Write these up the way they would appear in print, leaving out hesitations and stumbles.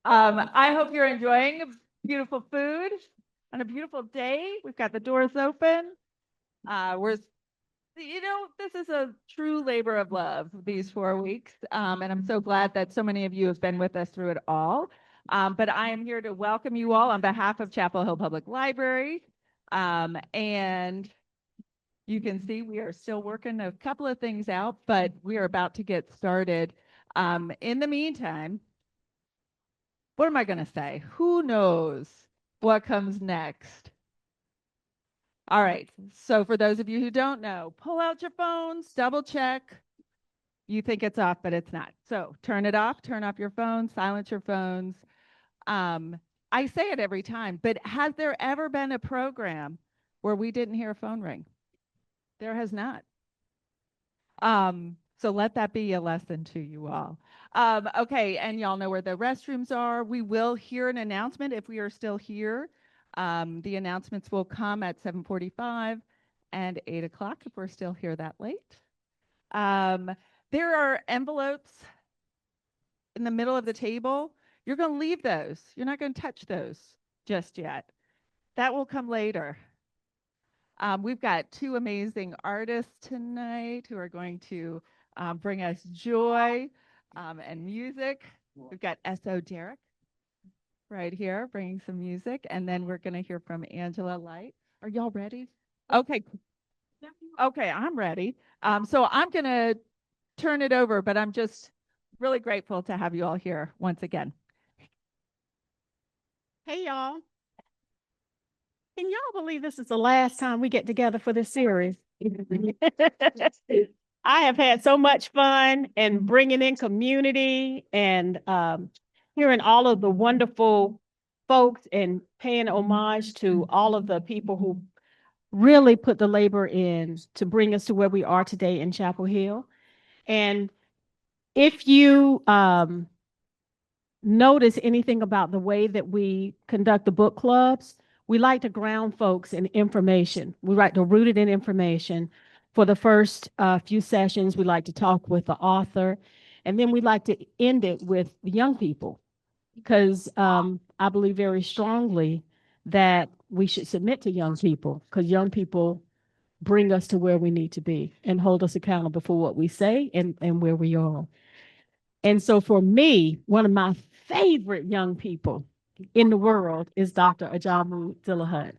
I hope you're enjoying beautiful food on a beautiful day. We've got the doors open. This is a true labor of love these 4 weeks. And I'm so glad that so many of you have been with us through it all. But I am here to welcome you all on behalf of Chapel Hill Public Library. And you can see we are still working a couple of things out, but we are about to get started. In the meantime, what am I going to say? Who knows what comes next? All right. So for those of you who don't know, pull out your phones, double check. You think it's off, but it's not. So turn it off, turn off your phone, silence your phones. I say it every time, but has there ever been a program where we didn't hear a phone ring? There has not. So let that be a lesson to you all. Okay, and y'all know where the restrooms are. We will hear an announcement if we are still here. The announcements will come at 7:45 and 8 o'clock if we're still here that late. There are envelopes in the middle of the table. You're going to leave those. You're not going to touch those just yet. That will come later. We've got two amazing artists tonight who are going to bring us joy and music. We've got S.O. Derek right here bringing some music, and then we're going to hear from Angela Light. Are y'all ready? Okay. Okay, I'm ready. So I'm going to turn it over, but I'm just really grateful to have you all here once again. Hey, y'all. Can y'all believe this is the last time we get together for this series? I have had so much fun and bringing in community and hearing all of the wonderful folks and paying homage to all of the people who really put the labor in to bring us to where we are today in Chapel Hill. And if you notice anything about the way that we conduct the book clubs, we like to ground folks in information. We like to root it in information. For the first few sessions, we like to talk with the author, and then we like to end it with the young people, because I believe very strongly that we should submit to young people, because young people bring us to where we need to be and hold us accountable for what we say and where we are. And so for me, one of my favorite young people in the world is Dr. Ajamu Dillahunt.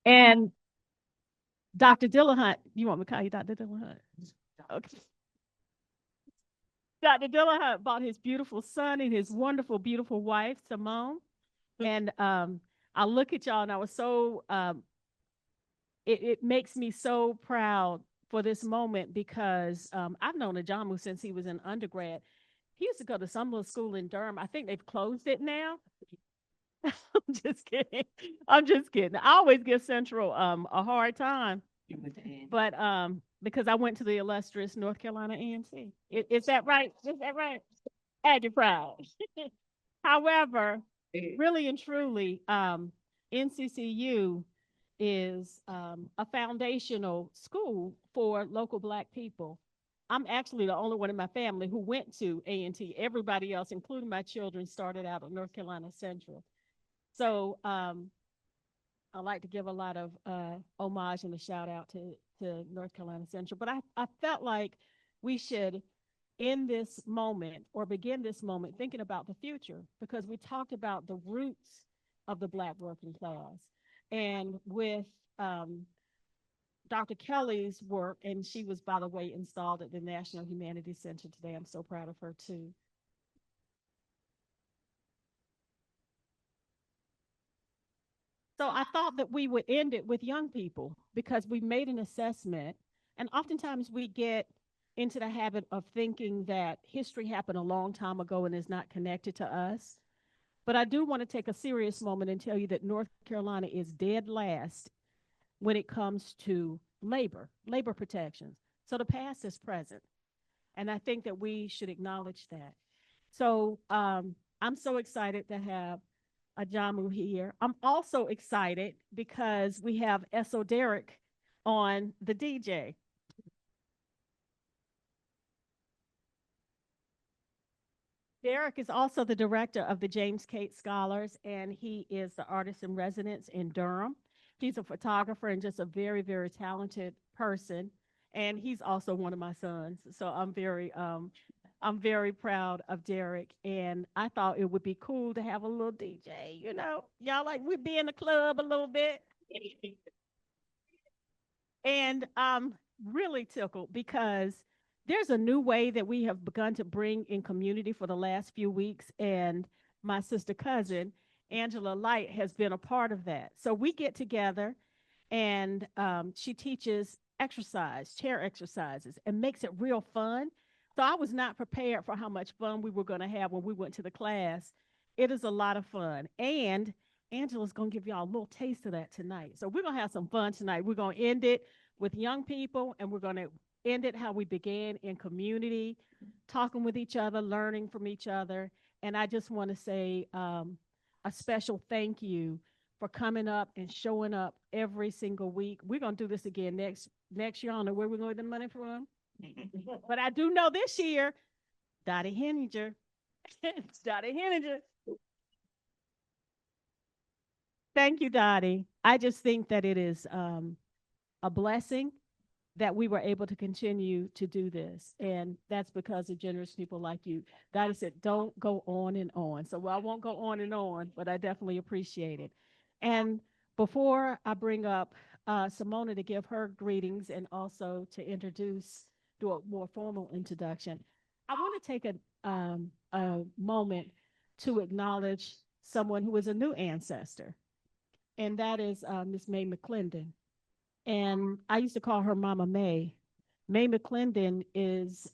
And Dr. Dillahunt, you want me to call you Dr. Dillahunt? Okay. Dr. Dillahunt brought his beautiful son and his wonderful, beautiful wife, Simone. And I look at y'all and I was so, it makes me so proud for this moment, because I've known Ajamu since he was an undergrad. He used to go to some little school in Durham. I think they've closed it now. I'm just kidding. I'm just kidding. I always give Central a hard time. But because I went to the illustrious North Carolina A&T. Is that right? Is that right? Add your pride. However, really and truly, NCCU is a foundational school for local Black people. I'm actually the only one in my family who went to A&T. Everybody else, including my children, started out at North Carolina Central. So I like to give a lot of homage and a shout out to North Carolina Central. But I felt like we should end this moment or begin this moment thinking about the future, because we talked about the roots of the Black working class. And with Dr. Kelley's work, and she was, by the way, installed at the National Humanities Center today. I'm so proud of her, too. So I thought that we would end it with young people, because we made an assessment. And oftentimes we get into the habit of thinking that history happened a long time ago and is not connected to us. But I do want to take a serious moment and tell you that North Carolina is dead last when it comes to labor protections. So the past is present. And I think that we should acknowledge that. So I'm so excited to have Ajamu here. I'm also excited because we have S.O. Derek on the DJ. Derek is also the director of the James Cates Scholars, and he is the artist in residence in Durham. He's a photographer and just a very, very talented person. And he's also one of my sons. So I'm very proud of Derek. And I thought it would be cool to have a little DJ, y'all like we'd be in the club a little bit. And I'm really tickled because there's a new way that we have begun to bring in community for the last few weeks. And my sister cousin, Angela Light, has been a part of that. So we get together and she teaches exercise, chair exercises, and makes it real fun. So I was not prepared for how much fun we were going to have when we went to the class. It is a lot of fun. And Angela's going to give y'all a little taste of that tonight. So we're going to have some fun tonight. We're going to end it with young people, and we're going to end it how we began, in community, talking with each other, learning from each other. And I just want to say a special thank you for coming up and showing up every single week. We're going to do this again next year. I don't know where we're going to get the money from. But I do know this year, Dottie Henninger. It's Dottie Henninger. Thank you, Dottie. I just think that it is a blessing that we were able to continue to do this. And that's because of generous people like you. Dottie said, don't go on and on. So I won't go on and on, but I definitely appreciate it. And before I bring up Simona to give her greetings and also to do a more formal introduction, I want to take a moment to acknowledge someone who is a new ancestor, and that is Miss May McClendon. And I used to call her Mama May. May McClendon is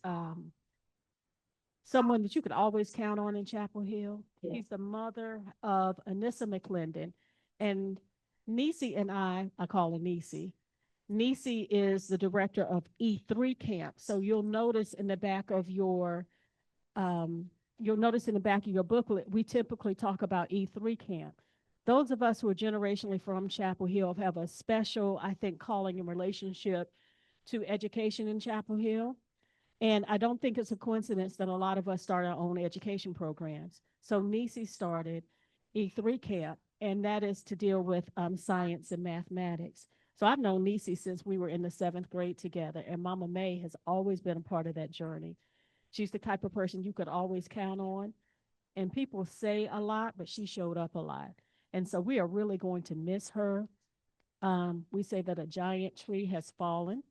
someone that you could always count on in Chapel Hill. Yeah. She's the mother of Anissa McClendon. And Nisi and I call her Nisi. Nisi is the director of E3 Camp. So you'll notice in the back of your booklet, we typically talk about E3 Camp. Those of us who are generationally from Chapel Hill have a special, I think, calling and relationship to education in Chapel Hill. And I don't think it's a coincidence that a lot of us start our own education programs. So Nisi started E3 Camp, and that is to deal with science and mathematics. So I've known Nisi since we were in the 7th grade together, and Mama May has always been a part of that journey. She's the type of person you could always count on. And people say a lot, but she showed up a lot. And so we are really going to miss her. We say that a giant tree has fallen.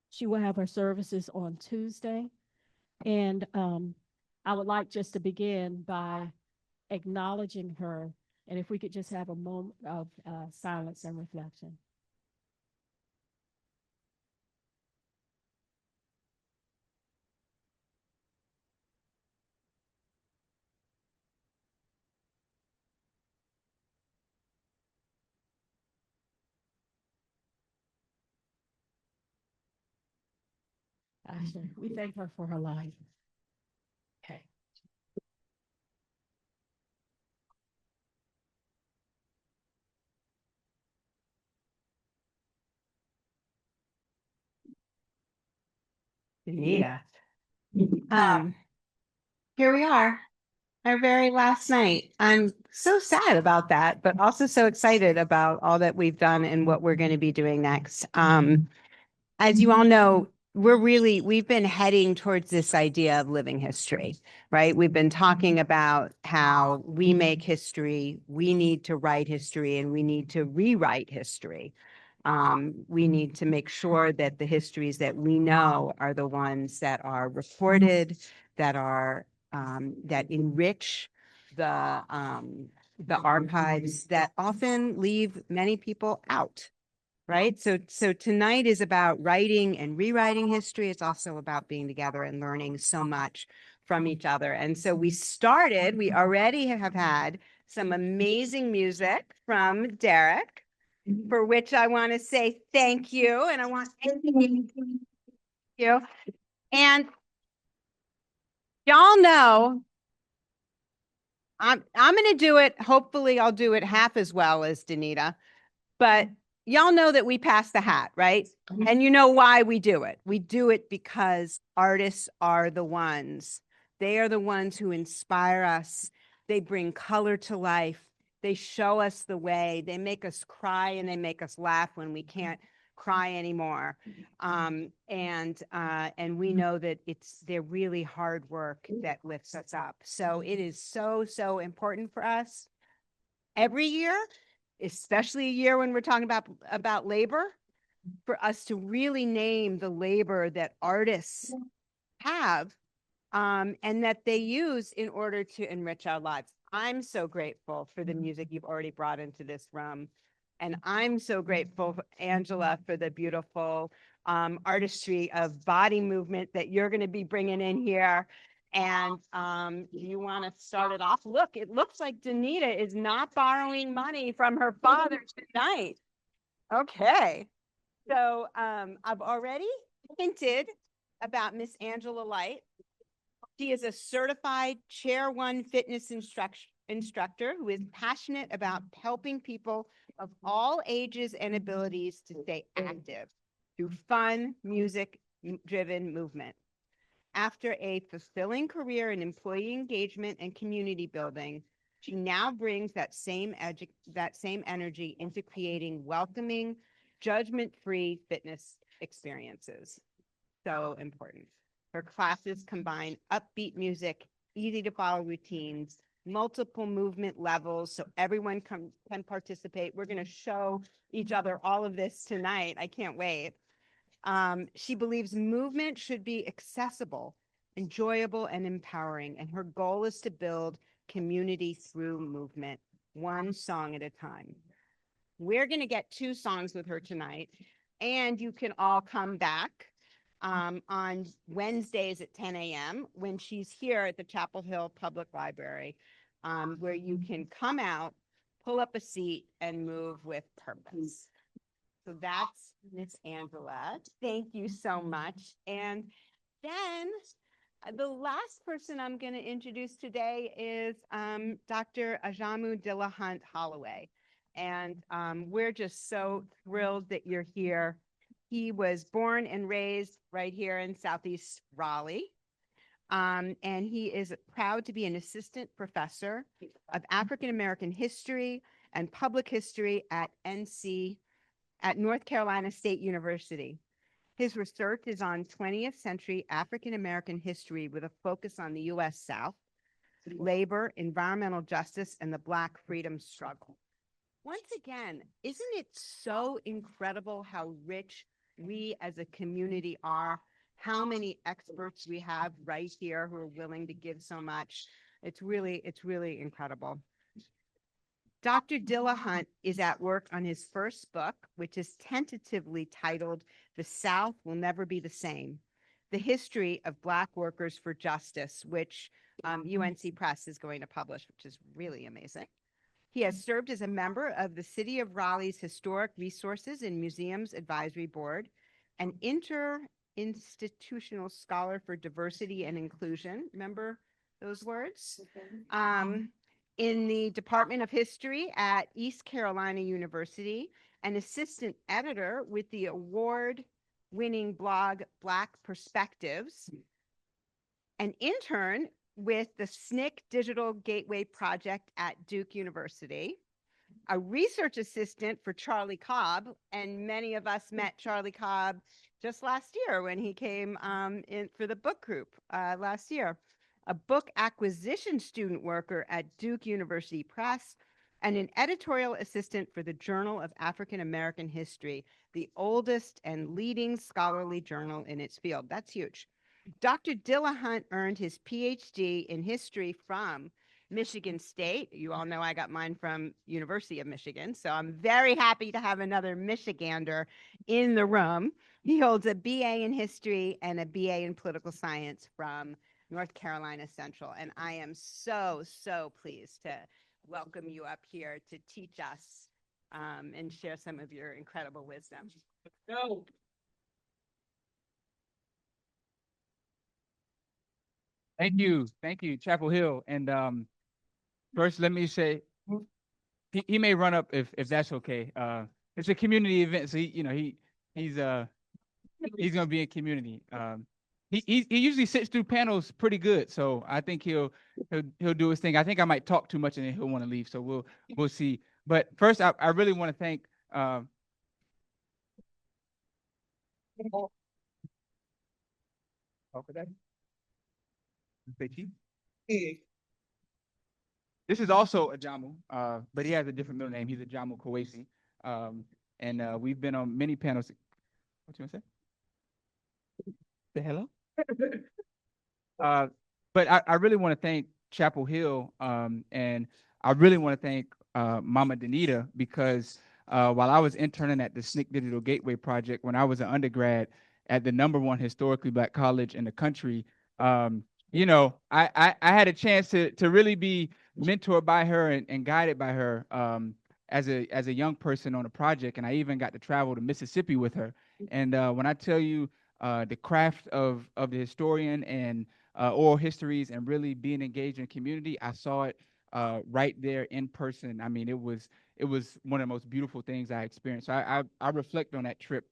She will have her services on Tuesday. And I would like just to begin by acknowledging her. And if we could just have a moment of silence and reflection. We thank her for her life. Okay. Yeah. Here we are, our very last night. I'm so sad about that, but also so excited about all that we've done and what we're going to be doing next. As you all know, we've been heading towards this idea of living history, right? We've been talking about how we make history, we need to write history, and we need to rewrite history. We need to make sure that the histories that we know are the ones that are recorded, that are that enrich the archives that often leave many people out. Right. So tonight is about writing and rewriting history. It's also about being together and learning so much from each other. And so we already have had some amazing music from Derek, for which I want to say thank you. And I want to thank you. And y'all know I'm going to do it. Hopefully I'll do it half as well as Danita, but y'all know that we pass the hat, right? And you know why we do it. We do it because artists are the ones They are the ones who inspire us. They bring color to life. They show us the way. They make us cry and they make us laugh when we can't cry anymore. And we know that it's their really hard work that lifts us up. So it is so, so important for us every year, especially a year when we're talking about labor, for us to really name the labor that artists have and that they use in order to enrich our lives. I'm so grateful for the music you've already brought into this room. And I'm so grateful, Angela, for the beautiful artistry of body movement that you're going to be bringing in here. And you want to start it off? Look, it looks like Danita is not borrowing money from her father tonight. Okay. So I've already hinted about Miss Angela Light. She is a certified Chair 1 fitness instructor who is passionate about helping people of all ages and abilities to stay active through fun, music-driven movement. After a fulfilling career in employee engagement and community building, she now brings that same energy into creating welcoming, judgment-free fitness experiences. So important. Her classes combine upbeat music, easy to follow routines, multiple movement levels, so everyone can participate. We're going to show each other all of this tonight. I can't wait. She believes movement should be accessible, enjoyable, and empowering, and her goal is to build community through movement, one song at a time. We're going to get 2 songs with her tonight, and you can all come back on Wednesdays at 10 a.m. when she's here at the Chapel Hill Public Library, where you can come out, pull up a seat, and move with purpose. So that's Miss Angela. Thank you so much. And then the last person I'm going to introduce today is Dr. Ajamu Dillahunt Holloway. And we're just so thrilled that you're here. He was born and raised right here in Southeast Raleigh. And he is proud to be an assistant professor of African American history and public history at North Carolina State University. His research is on 20th century African American history with a focus on the U.S. South, labor, environmental justice, and the Black freedom struggle. Once again, isn't it so incredible how rich we as a community are, how many experts we have right here who are willing to give so much? It's really incredible. Dr. Dillahunt is at work on his first book, which is tentatively titled The South Will Never Be the Same, The History of Black Workers for Justice, which UNC Press is going to publish, which is really amazing. He has served as a member of the City of Raleigh's Historic Resources and Museums Advisory Board, an interinstitutional scholar for diversity and inclusion. Remember those words? In the Department of History at East Carolina University, an assistant editor with the award-winning blog Black Perspectives, an intern with the SNCC Digital Gateway Project at Duke University, a research assistant for Charlie Cobb, and many of us met Charlie Cobb just last year when he came in for the book group last year, a book acquisition student worker at Duke University Press, and an editorial assistant for the Journal of African American History, the oldest and leading scholarly journal in its field. That's huge. Dr. Dillahunt earned his PhD in history from Michigan State. You all know I got mine from University of Michigan, so I'm very happy to have another Michigander in the room. He holds a BA in history and a BA in political science from North Carolina Central, and I am so pleased to welcome you up here to teach us and share some of your incredible wisdom. Let's go. Thank you, Chapel Hill. And first, let me say, he may run up if that's okay. It's a community event, so he's gonna be in community. he usually sits through panels pretty good, so I think he'll do his thing. I think I might talk too much and then he'll want to leave, so we'll see. But first, I really want to thank. This is also a Jamu, but he has a different middle name. He's a Jamu Kawesi, and we've been on many panels. What you want to say? Say hello. But I really want to thank Chapel Hill, and I really want to thank Mama Danita, because while I was interning at the SNCC Digital Gateway Project when I was an undergrad at the #1 historically Black college in the country, I had a chance to really be mentored by her and guided by her as a young person on a project, and I even got to travel to Mississippi with her. And when I tell you the craft of the historian and oral histories and really being engaged in community, I saw it right there in person. I mean, it was one of the most beautiful things I experienced. So I reflect on that trip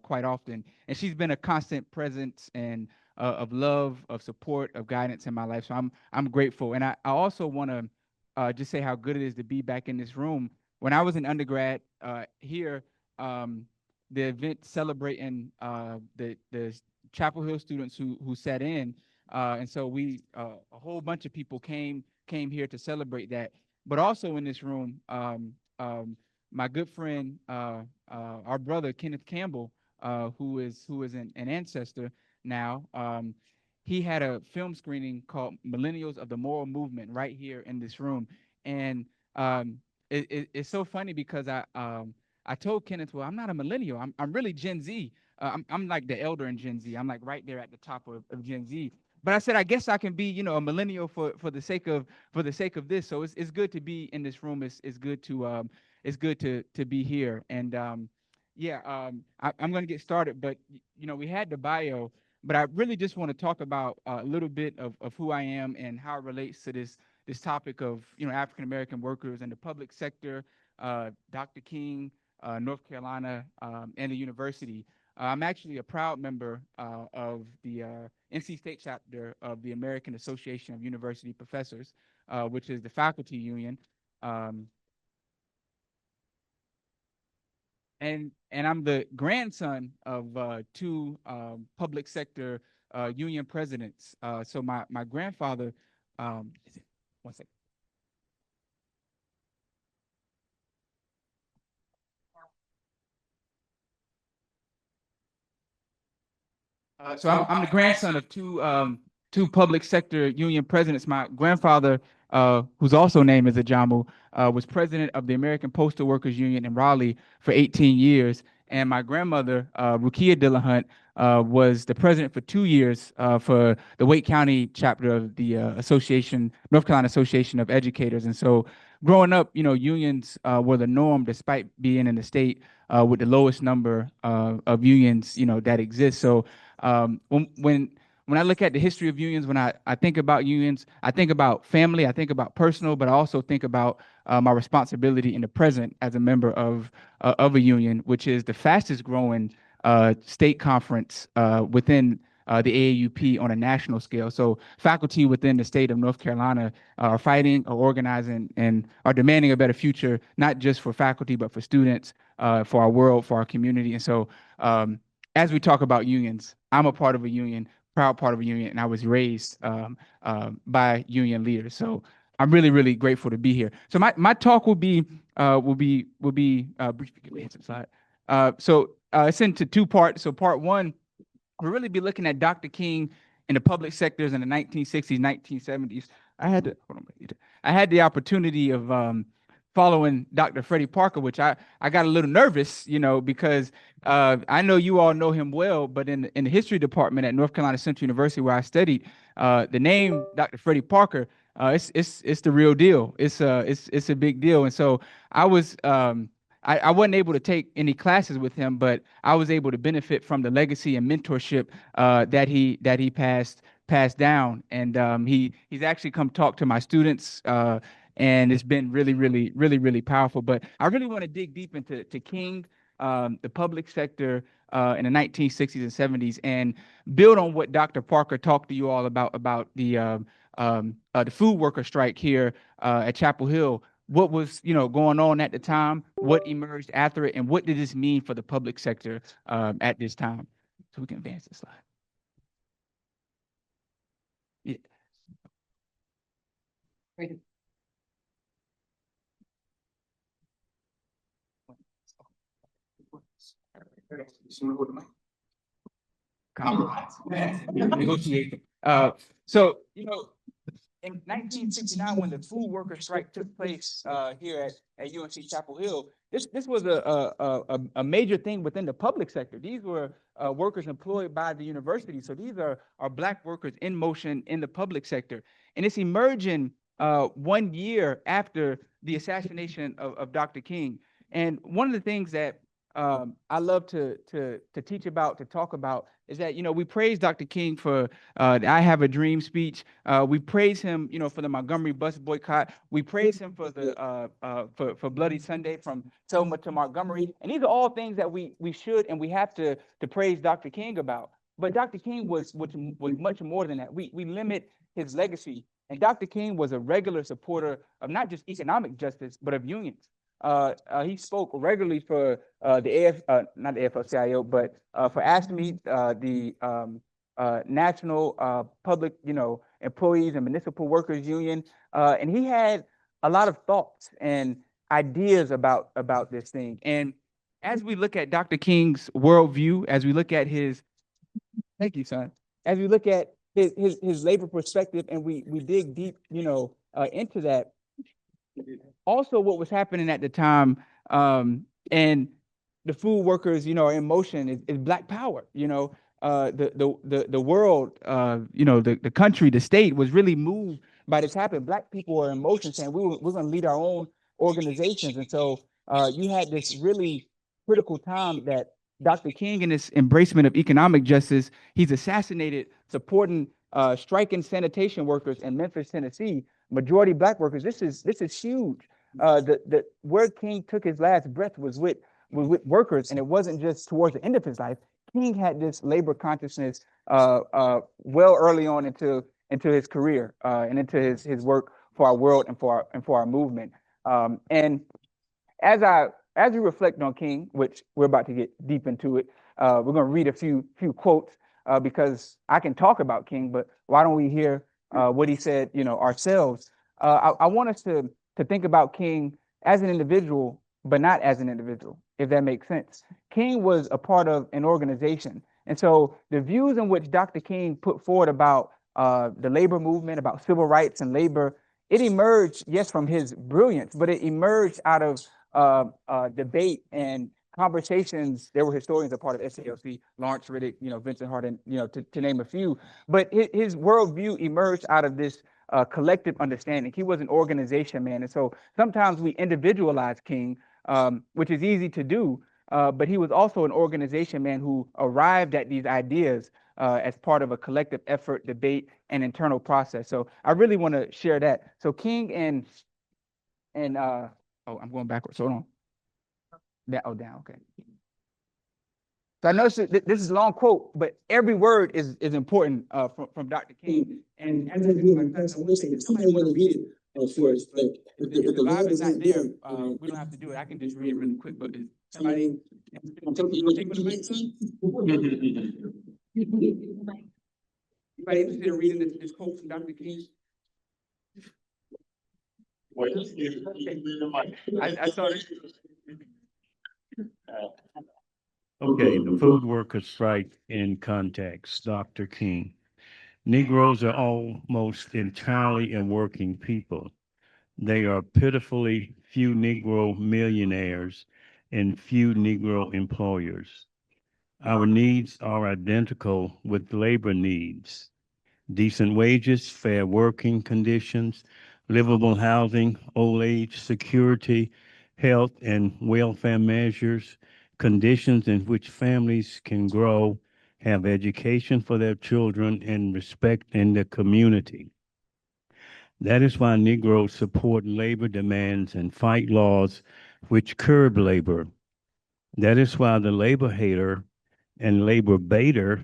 quite often, and she's been a constant presence and of love, of support, of guidance in my life. So I'm grateful, and I also want to just say how good it is to be back in this room. When I was an undergrad here, the event celebrating the Chapel Hill students who sat in. And so a whole bunch of people came here to celebrate that. But also in this room, my good friend, our brother Kenneth Campbell, who is an ancestor now, he had a film screening called Millennials of the Moral Movement right here in this room. And it's so funny because I told Kenneth, well, I'm not a millennial. I'm really Gen Z. I'm like the elder in Gen Z. I'm like right there at the top of Gen Z. But I said, I guess I can be, a millennial for the sake of this. So it's good to be in this room. It's good to be here. And I'm going to get started. But we had the bio, but I really just want to talk about a little bit of who I am and how it relates to this topic of African American workers in the public sector, Dr. King, North Carolina, and the university. I'm actually a proud member of the NC State chapter of the American Association of University Professors, which is the faculty union. And I'm the grandson of two public sector union presidents. So my grandfather, one second. So I'm the grandson of two public sector union presidents. My grandfather, whose also name is Ajamu, was president of the American Postal Workers Union in Raleigh for 18 years. And my grandmother, Rukia Dillahunt, was the president for 2 years for the Wake County chapter of the North Carolina Association of Educators. And so growing up, unions were the norm despite being in the state with the lowest number of unions, that exist. So when I look at the history of unions, when I think about unions, I think about family, I think about personal, but I also think about my responsibility in the present as a member of a union, which is the fastest growing state conference within the AAUP on a national scale. So faculty within the state of North Carolina are fighting, are organizing, and are demanding a better future, not just for faculty, but for students, for our world, for our community. And so as we talk about unions, I'm a part of a union, proud part of a union, and I was raised by union leaders. So I'm really, really grateful to be here. So my talk will be brief. So it's into two parts. So part one, we'll really be looking at Dr. King in the public sectors in the 1960s, 1970s. I had the opportunity of following Dr. Freddie Parker, which I got a little nervous, because I know you all know him well, but in the history department at North Carolina Central University, where I studied, the name Dr. Freddie Parker, it's the real deal. It's a big deal, and so I wasn't able to take any classes with him, but I was able to benefit from the legacy and mentorship that he passed down, and he's actually come talk to my students. And it's been really, really, really, really powerful. But I really want to dig deep into King, the public sector in the 1960s and 70s, and build on what Dr. Parker talked to you all about the food worker strike here at Chapel Hill. What was going on at the time? What emerged after it, and what did this mean for the public sector at this time? So we can advance the slide. Yeah. Compromise. Negotiation. So, in 1969, when the food worker strike took place here at UNC Chapel Hill, this was a major thing within the public sector. These were workers employed by the university. So these are Black workers in motion in the public sector. And it's emerging 1 year after the assassination of Dr. King. And one of the things that I love to teach about, to talk about, is that, we praise Dr. King for the I Have a Dream speech. We praise him, for the Montgomery bus boycott. We praise him for the for Bloody Sunday from Selma to Montgomery. And these are all things that we should and we have to praise Dr. King about. But Dr. King was much more than that. We limit his legacy. And Dr. King was a regular supporter of not just economic justice, but of unions. He spoke regularly for not the AFL-CIO, but for ASME, the National Public, Employees and Municipal Workers Union, and he had a lot of thoughts and ideas about this thing. And as we look at Dr. King's worldview, as we look at his, thank you, son, as we look at his labor perspective, and we dig deep, into that. Also, what was happening at the time, and the food workers, are in motion, is Black power. The world, the country, the state was really moved by this happening. Black people are in motion, saying we're going to lead our own organizations. And so you had this really critical time that Dr. King, in this embracement of economic justice, he's assassinated supporting striking sanitation workers in Memphis, Tennessee, majority Black workers. This is huge. Where King took his last breath was with workers, and it wasn't just towards the end of his life. King had this labor consciousness well early on into his career and into his work for our world and for our movement. And as we reflect on King, which we're about to get deep into it, we're going to read a few quotes because I can talk about King, but why don't we hear what he said, ourselves? I want us to think about King as an individual, but not as an individual, if that makes sense. King was a part of an organization. And so the views in which Dr. King put forward about the labor movement, about civil rights and labor, it emerged, yes, from his brilliance, but it emerged out of debate and conversations. There were historians a part of SALC, Lawrence Riddick, Vincent Hardin, to name a few. But his worldview emerged out of this collective understanding. He was an organization man. And so sometimes we individualize King, which is easy to do, but he was also an organization man who arrived at these ideas as part of a collective effort, debate, and internal process. So I really want to share that. So King and oh, I'm going backwards. Hold on. Down. Okay. So I know this is a long quote, but every word is important from Dr. King. And as I do my class, I want to say, if somebody want to read it for us, like if the vibe is not there, we don't have to do it. I can just read it really quick. But somebody, you want to take the mic, son? Anybody interested in reading this quote from Dr. King? I saw it. Okay, the food workers strike in context, Dr. King. Negroes are almost entirely a working people. They are pitifully few Negro millionaires and few Negro employers. Our needs are identical with labor needs. Decent wages, fair working conditions, livable housing, old age security, health and welfare measures, conditions in which families can grow, have education for their children, and respect in the community. That is why Negroes support labor demands and fight laws which curb labor. That is why the labor hater and labor baiter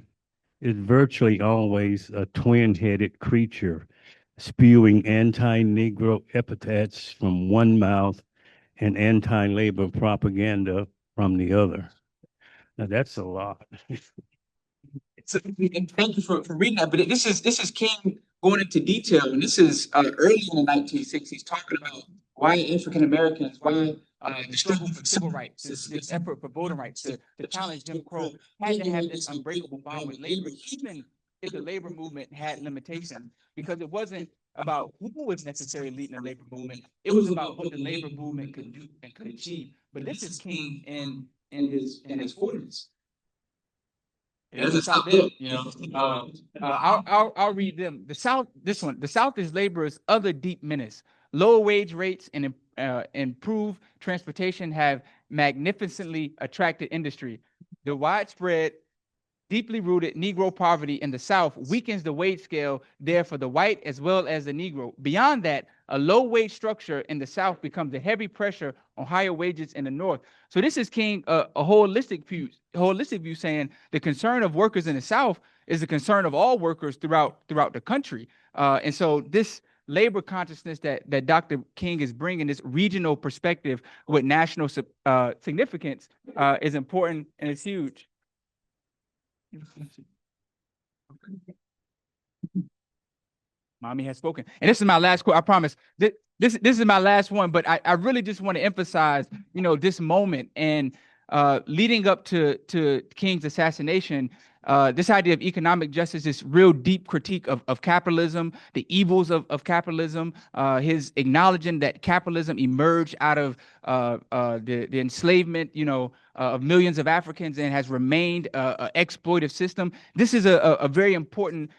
is virtually always a twin-headed creature, spewing anti-Negro epithets from one mouth and anti-labor propaganda from the other. Now that's a lot. And thank you for reading that. But this is King going into detail, and this is early in the 1960s, talking about why African Americans, why the struggle for civil rights, this effort for voting rights, to challenge Jim Crow, had to have this unbreakable bond with labor, even if the labor movement had limitations, because it wasn't about who was necessarily leading the labor movement. It was about what the labor movement could do and could achieve. But this is King in his 40s. It doesn't stop there, you know. I'll read them. The South, this one. The South is labor's other deep menace. Lower wage rates and improved transportation have magnificently attracted industry. The widespread, deeply rooted Negro poverty in the South weakens the wage scale there for the white as well as the Negro. Beyond that, a low wage structure in the South becomes a heavy pressure on higher wages in the North. So this is King a holistic view saying the concern of workers in the South is the concern of all workers throughout the country. And so this labor consciousness that Dr. King is bringing, this regional perspective with national significance, is important and it's huge. Mommy has spoken. And this is my last quote, I promise. This is my last one, but I really just want to emphasize, this moment and leading up to King's assassination, this idea of economic justice, this real deep critique of capitalism, the evils of capitalism, his acknowledging that capitalism emerged out of the enslavement, of millions of Africans and has remained an exploitive system. This is a very important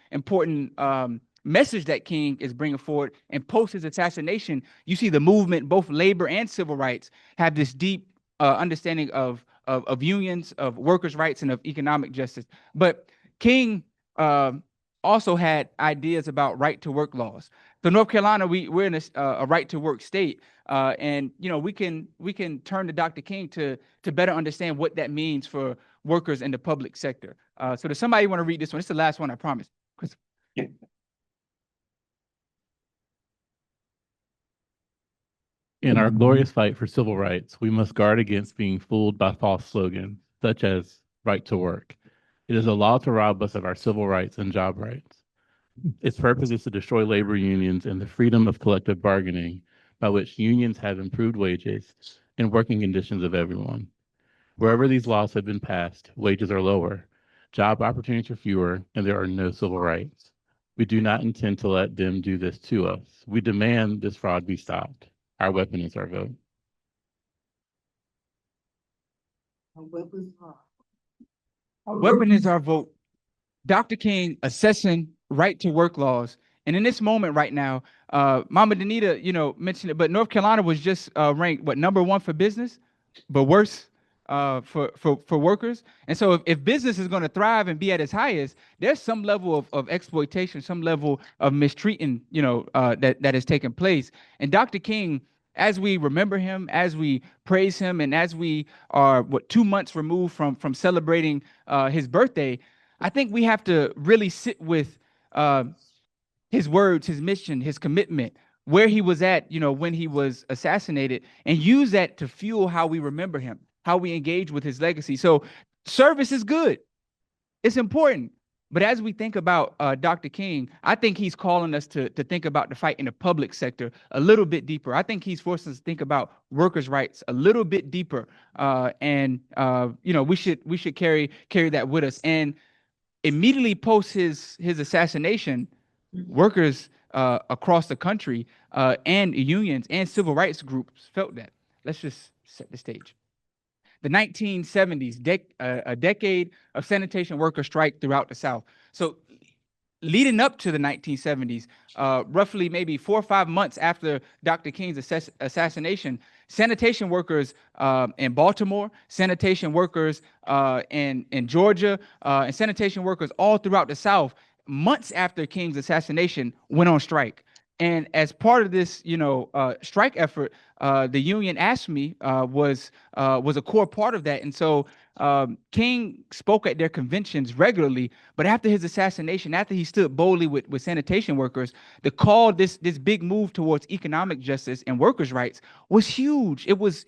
message that King is bringing forward. And post his assassination, you see the movement, both labor and civil rights, have this deep understanding of unions, of workers' rights, and of economic justice. But King also had ideas about right-to-work laws. So North Carolina, we're in a right-to-work state, and we can turn to Dr. King to better understand what that means for workers in the public sector. So does somebody want to read this one? It's the last one, I promise. In our glorious fight for civil rights, we must guard against being fooled by false slogans, such as right to work. It is a law to rob us of our civil rights and job rights. Its purpose is to destroy labor unions and the freedom of collective bargaining, by which unions have improved wages and working conditions of everyone. Wherever these laws have been passed, wages are lower, job opportunities are fewer, and there are no civil rights. We do not intend to let them do this to us. We demand this fraud be stopped. Our weapon is our vote. Our weapon is our vote. Dr. King assessing right to work laws. And in this moment right now, Mama Danita, mentioned it, but North Carolina was just ranked, #1 for business, but worse for workers. And so if business is going to thrive and be at its highest, there's some level of exploitation, some level of mistreating, that has taken place. And Dr. King, as we remember him, as we praise him, and as we are 2 months removed from celebrating his birthday, I think we have to really sit with his words, his mission, his commitment, where he was at, when he was assassinated, and use that to fuel how we remember him, how we engage with his legacy. So service is good. It's important. But as we think about Dr. King, I think he's calling us to think about the fight in the public sector a little bit deeper. I think he's forcing us to think about workers' rights a little bit deeper. And we should carry that with us. And immediately post his assassination, workers across the country and unions and civil rights groups felt that. Let's just set the stage. The 1970s, a decade of sanitation worker strike throughout the South. So leading up to the 1970s, roughly maybe 4 or 5 months after Dr. King's assassination, sanitation workers in Baltimore, sanitation workers in Georgia, and sanitation workers all throughout the South, months after King's assassination, went on strike. And as part of this, strike effort, the union ASME was a core part of that. And so King spoke at their conventions regularly. But after his assassination, after he stood boldly with sanitation workers, the call, this big move towards economic justice and workers' rights was huge. It was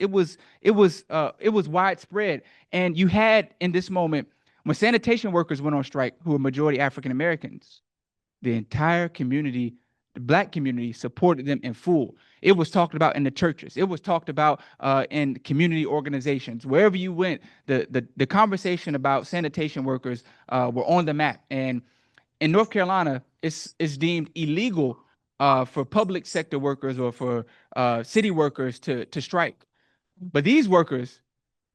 widespread. And you had in this moment, when sanitation workers went on strike, who were majority African Americans, the entire community, the Black community, supported them in full. It was talked about in the churches. It was talked about in community organizations. Wherever you went, the conversation about sanitation workers were on the map. And in North Carolina, it's deemed illegal for public sector workers or for city workers to strike. But these workers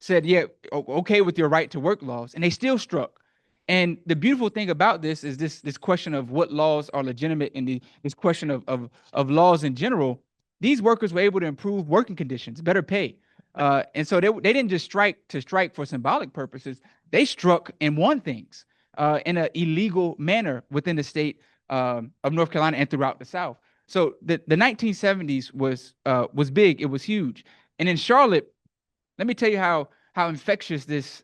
said, yeah, okay with your right to work laws, and they still struck. And the beautiful thing about this is this question of what laws are legitimate, and this question of laws in general. These workers were able to improve working conditions, better pay. And so they didn't just strike to strike for symbolic purposes. They struck and won things in an illegal manner within the state of North Carolina and throughout the South. So the 1970s was big. It was huge. And in Charlotte, let me tell you how infectious this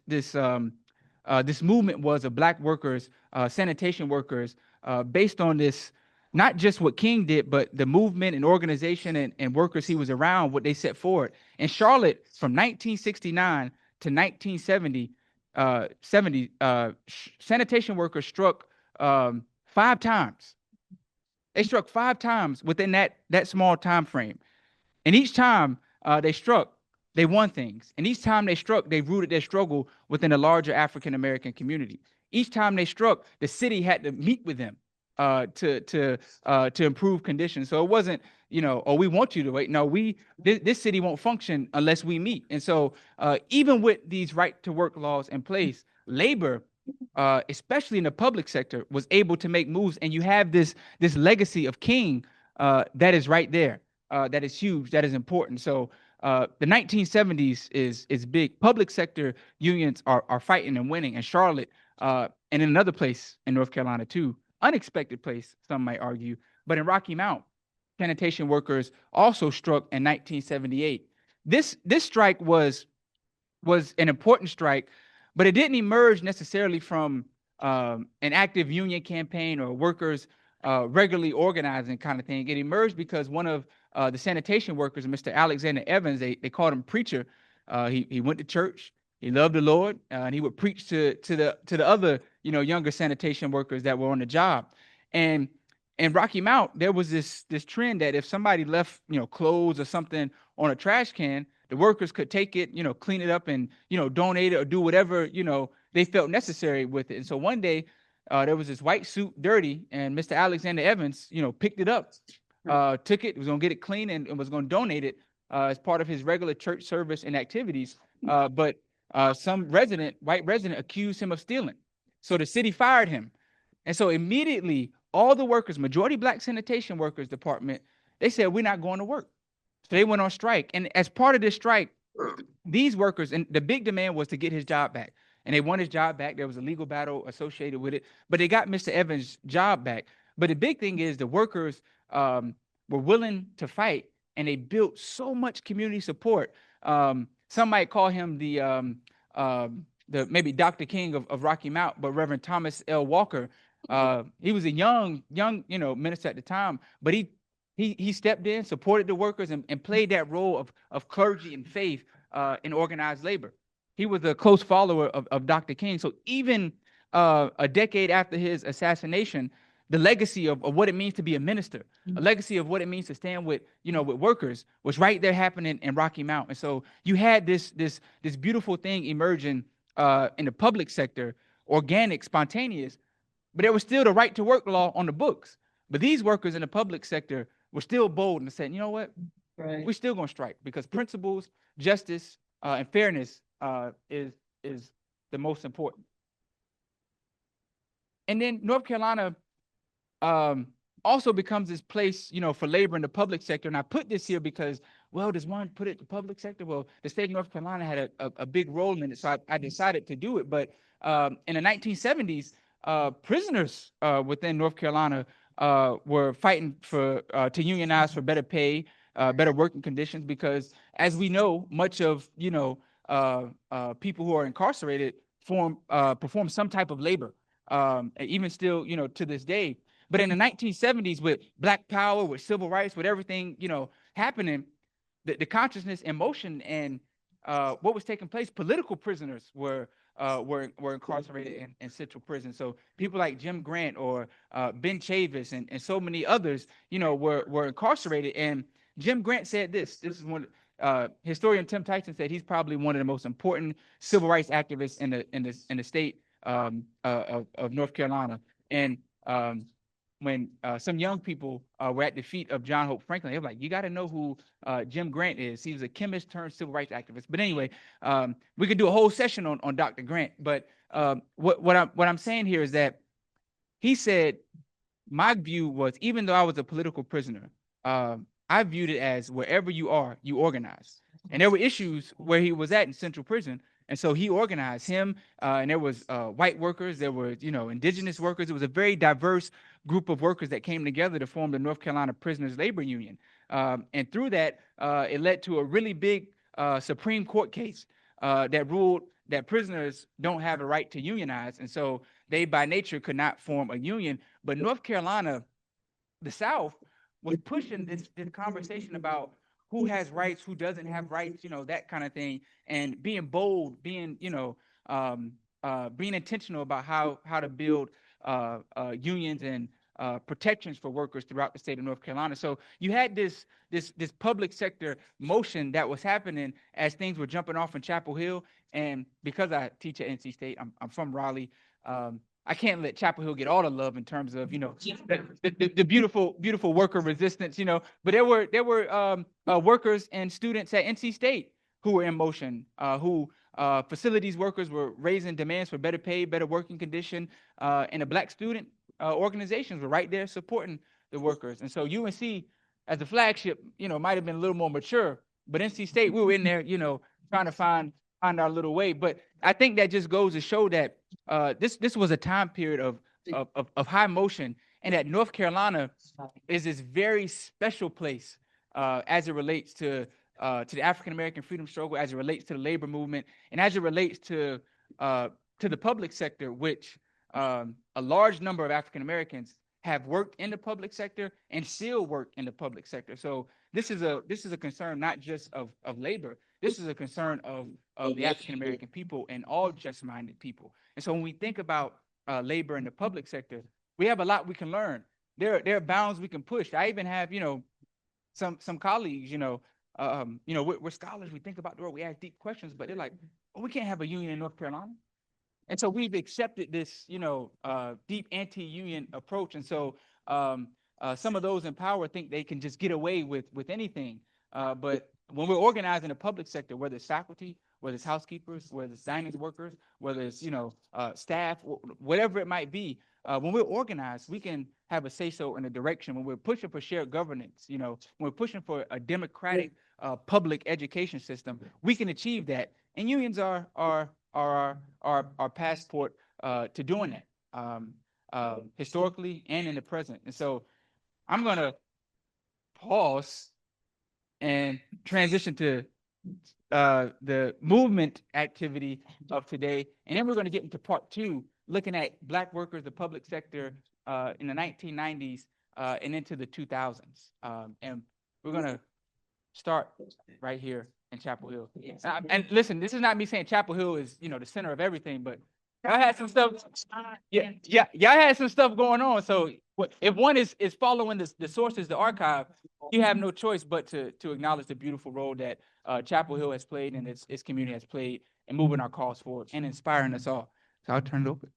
movement was of Black workers, sanitation workers, based on this, not just what King did, but the movement and organization and workers he was around, what they set forward. In Charlotte, from 1969 to 1970, sanitation workers struck 5 times. They struck 5 times within that small time frame. And each time they struck, they won things. And each time they struck, they rooted their struggle within a larger African American community. Each time they struck, the city had to meet with them to improve conditions. So it wasn't, oh, we want you to wait. No, this city won't function unless we meet. And so even with these right to work laws in place, labor, especially in the public sector, was able to make moves. And you have this legacy of King that is right there. That is huge. That is important. So the 1970s is big. Public sector unions are fighting and winning. And Charlotte, and in another place in North Carolina too, unexpected place, some might argue, but in Rocky Mount, sanitation workers also struck in 1978. This strike was an important strike, but it didn't emerge necessarily from an active union campaign or workers regularly organizing kind of thing. It emerged because one of the sanitation workers, Mr. Alexander Evans, they called him preacher. He went to church. He loved the Lord, and he would preach to the other younger sanitation workers that were on the job. And in Rocky Mount, there was this trend that if somebody left clothes or something on a trash can, the workers could take it, clean it up and donate it or do whatever they felt necessary with it. And so one day there was this white suit dirty, and Mr. Alexander Evans picked it up, took it, was going to get it clean, and was going to donate it as part of his regular church service and activities. But some white resident accused him of stealing. So the city fired him. And so immediately all the workers, majority Black sanitation workers department, they said, we're not going to work. So they went on strike. And as part of this strike, these workers, and the big demand was to get his job back. And they won his job back. There was a legal battle associated with it, but they got Mr. Evans' job back. But the big thing is the workers were willing to fight, and they built so much community support. Some might call him the maybe Dr. King of Rocky Mount, but Reverend Thomas L. Walker. He was a young minister at the time, but he stepped in, supported the workers, and played that role of clergy and faith in organized labor. He was a close follower of Dr. King. So even a decade after his assassination, the legacy of what it means to be a minister, a legacy of what it means to stand with workers, was right there happening in Rocky Mount. And so you had this beautiful thing emerging in the public sector, organic, spontaneous, but there was still the right to work law on the books. But these workers in the public sector were still bold and said, you know what? Right. We're still going to strike because principles, justice, and fairness is the most important. And then North Carolina also becomes this place, for labor in the public sector. And I put this here because, well, does one put it in the public sector? Well, the state of North Carolina had a big role in it, so I decided to do it. But in the 1970s, prisoners within North Carolina were fighting for to unionize for better pay, better working conditions, because as we know, much of people who are incarcerated perform some type of labor, and even still to this day. But in the 1970s, with Black Power, with civil rights, with everything happening, the consciousness and motion and what was taking place, political prisoners were incarcerated in central prison. So people like Jim Grant or Ben Chavis and so many others, were incarcerated. And Jim Grant said this. This is one. Historian Tim Tyson said he's probably one of the most important civil rights activists in the state of North Carolina. And when some young people were at the feet of John Hope Franklin, they were like, "You got to know who Jim Grant is. He was a chemist turned civil rights activist." But anyway, we could do a whole session on Dr. Grant. But what I'm saying here is that he said, my view was, even though I was a political prisoner, I viewed it as wherever you are, you organize. And there were issues where he was at in central prison. And so he organized him, and there was white workers, there were, indigenous workers. It was a very diverse group of workers that came together to form the North Carolina Prisoners Labor Union. And through that, it led to a really big Supreme Court case that ruled that prisoners don't have a right to unionize. And so they, by nature, could not form a union. But North Carolina, the South, was pushing this conversation about who has rights, who doesn't have rights, that kind of thing, and being bold, being intentional about how to build unions and protections for workers throughout the state of North Carolina. So you had this public sector motion that was happening as things were jumping off in Chapel Hill. And because I teach at NC State, I'm from Raleigh. I can't let Chapel Hill get all the love in terms of the beautiful worker resistance, but there were workers and students at NC State who were in motion, who facilities workers were raising demands for better pay, better working condition, and the Black student organizations were right there supporting the workers. And so UNC, as the flagship, might have been a little more mature, but NC State, we were in there, trying to find our little way. But I think that just goes to show that this was a time period of high motion, and that North Carolina is this very special place as it relates to the African American freedom struggle, as it relates to the labor movement, and as it relates to the public sector, which a large number of African Americans have worked in the public sector and still work in the public sector. So this is a concern not just of labor. This is a concern of the African American people and all just-minded people. And so when we think about labor in the public sector, we have a lot we can learn. There are bounds we can push. I even have some colleagues, we're scholars. We think about the world. We ask deep questions, but they're like, "Oh, we can't have a union in North Carolina." And so we've accepted this, deep anti-union approach. And so some of those in power think they can just get away with anything. But when we're organized in the public sector, whether it's faculty, whether it's housekeepers, whether it's dining workers, whether it's staff, whatever it might be, when we're organized, we can have a say-so in a direction. When we're pushing for shared governance, when we're pushing for a democratic public education system, we can achieve that. And unions are our passport to doing that, historically and in the present. And so I'm going to pause and transition to the movement activity of today. And then we're going to get into part two, looking at Black workers, the public sector in the 1990s and into the 2000s. And we're going to start right here in Chapel Hill. And listen, this is not me saying Chapel Hill is, the center of everything, but y'all had some stuff. Yeah, y'all had some stuff going on. So if one is following the sources, the archive, you have no choice but to acknowledge the beautiful role that Chapel Hill has played and its community has played in moving our cause forward and inspiring us all. So I'll turn it over.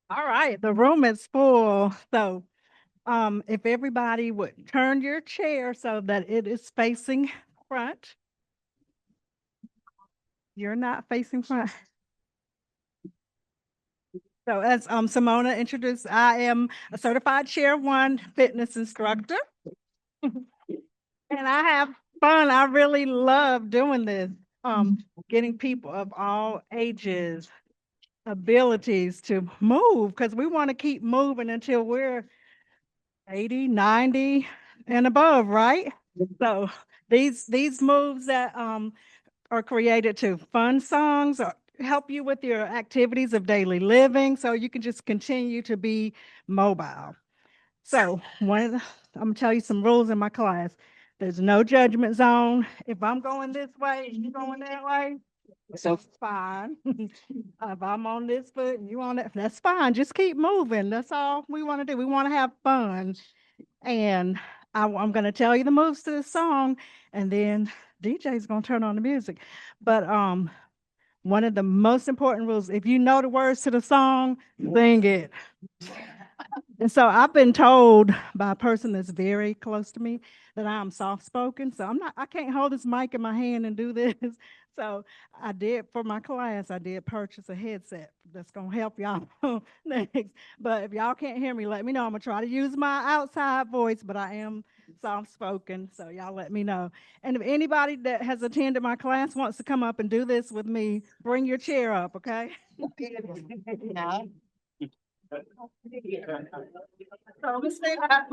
All right, the room is full. So if everybody would turn your chair so that it is facing front. You're not facing front. So as Simona introduced, I am a certified Chair 1 fitness instructor. And I have fun. I really love doing this, getting people of all ages abilities to move, because we want to keep moving until we're 80, 90 and above, right? So these moves that are created to fund songs or help you with your activities of daily living, so you can just continue to be mobile. So I'm gonna tell you some rules in my class. There's no judgment zone. If I'm going this way and you're going that way, so fine. If I'm on this foot and you on that, that's fine. Just keep moving. That's all we want to do. We want to have fun. And I'm going to tell you the moves to the song, and then DJ's going to turn on the music. But one of the most important rules, if you know the words to the song, sing it. And so I've been told by a person that's very close to me that I'm soft spoken. So I can't hold this mic in my hand and do this. So for my class, I did purchase a headset that's going to help y'all next. But if y'all can't hear me, let me know. I'm going to try to use my outside voice, but I am soft spoken. So y'all let me know. And if anybody that has attended my class wants to come up and do this with me, bring your chair up, okay? So I'm gonna stand up.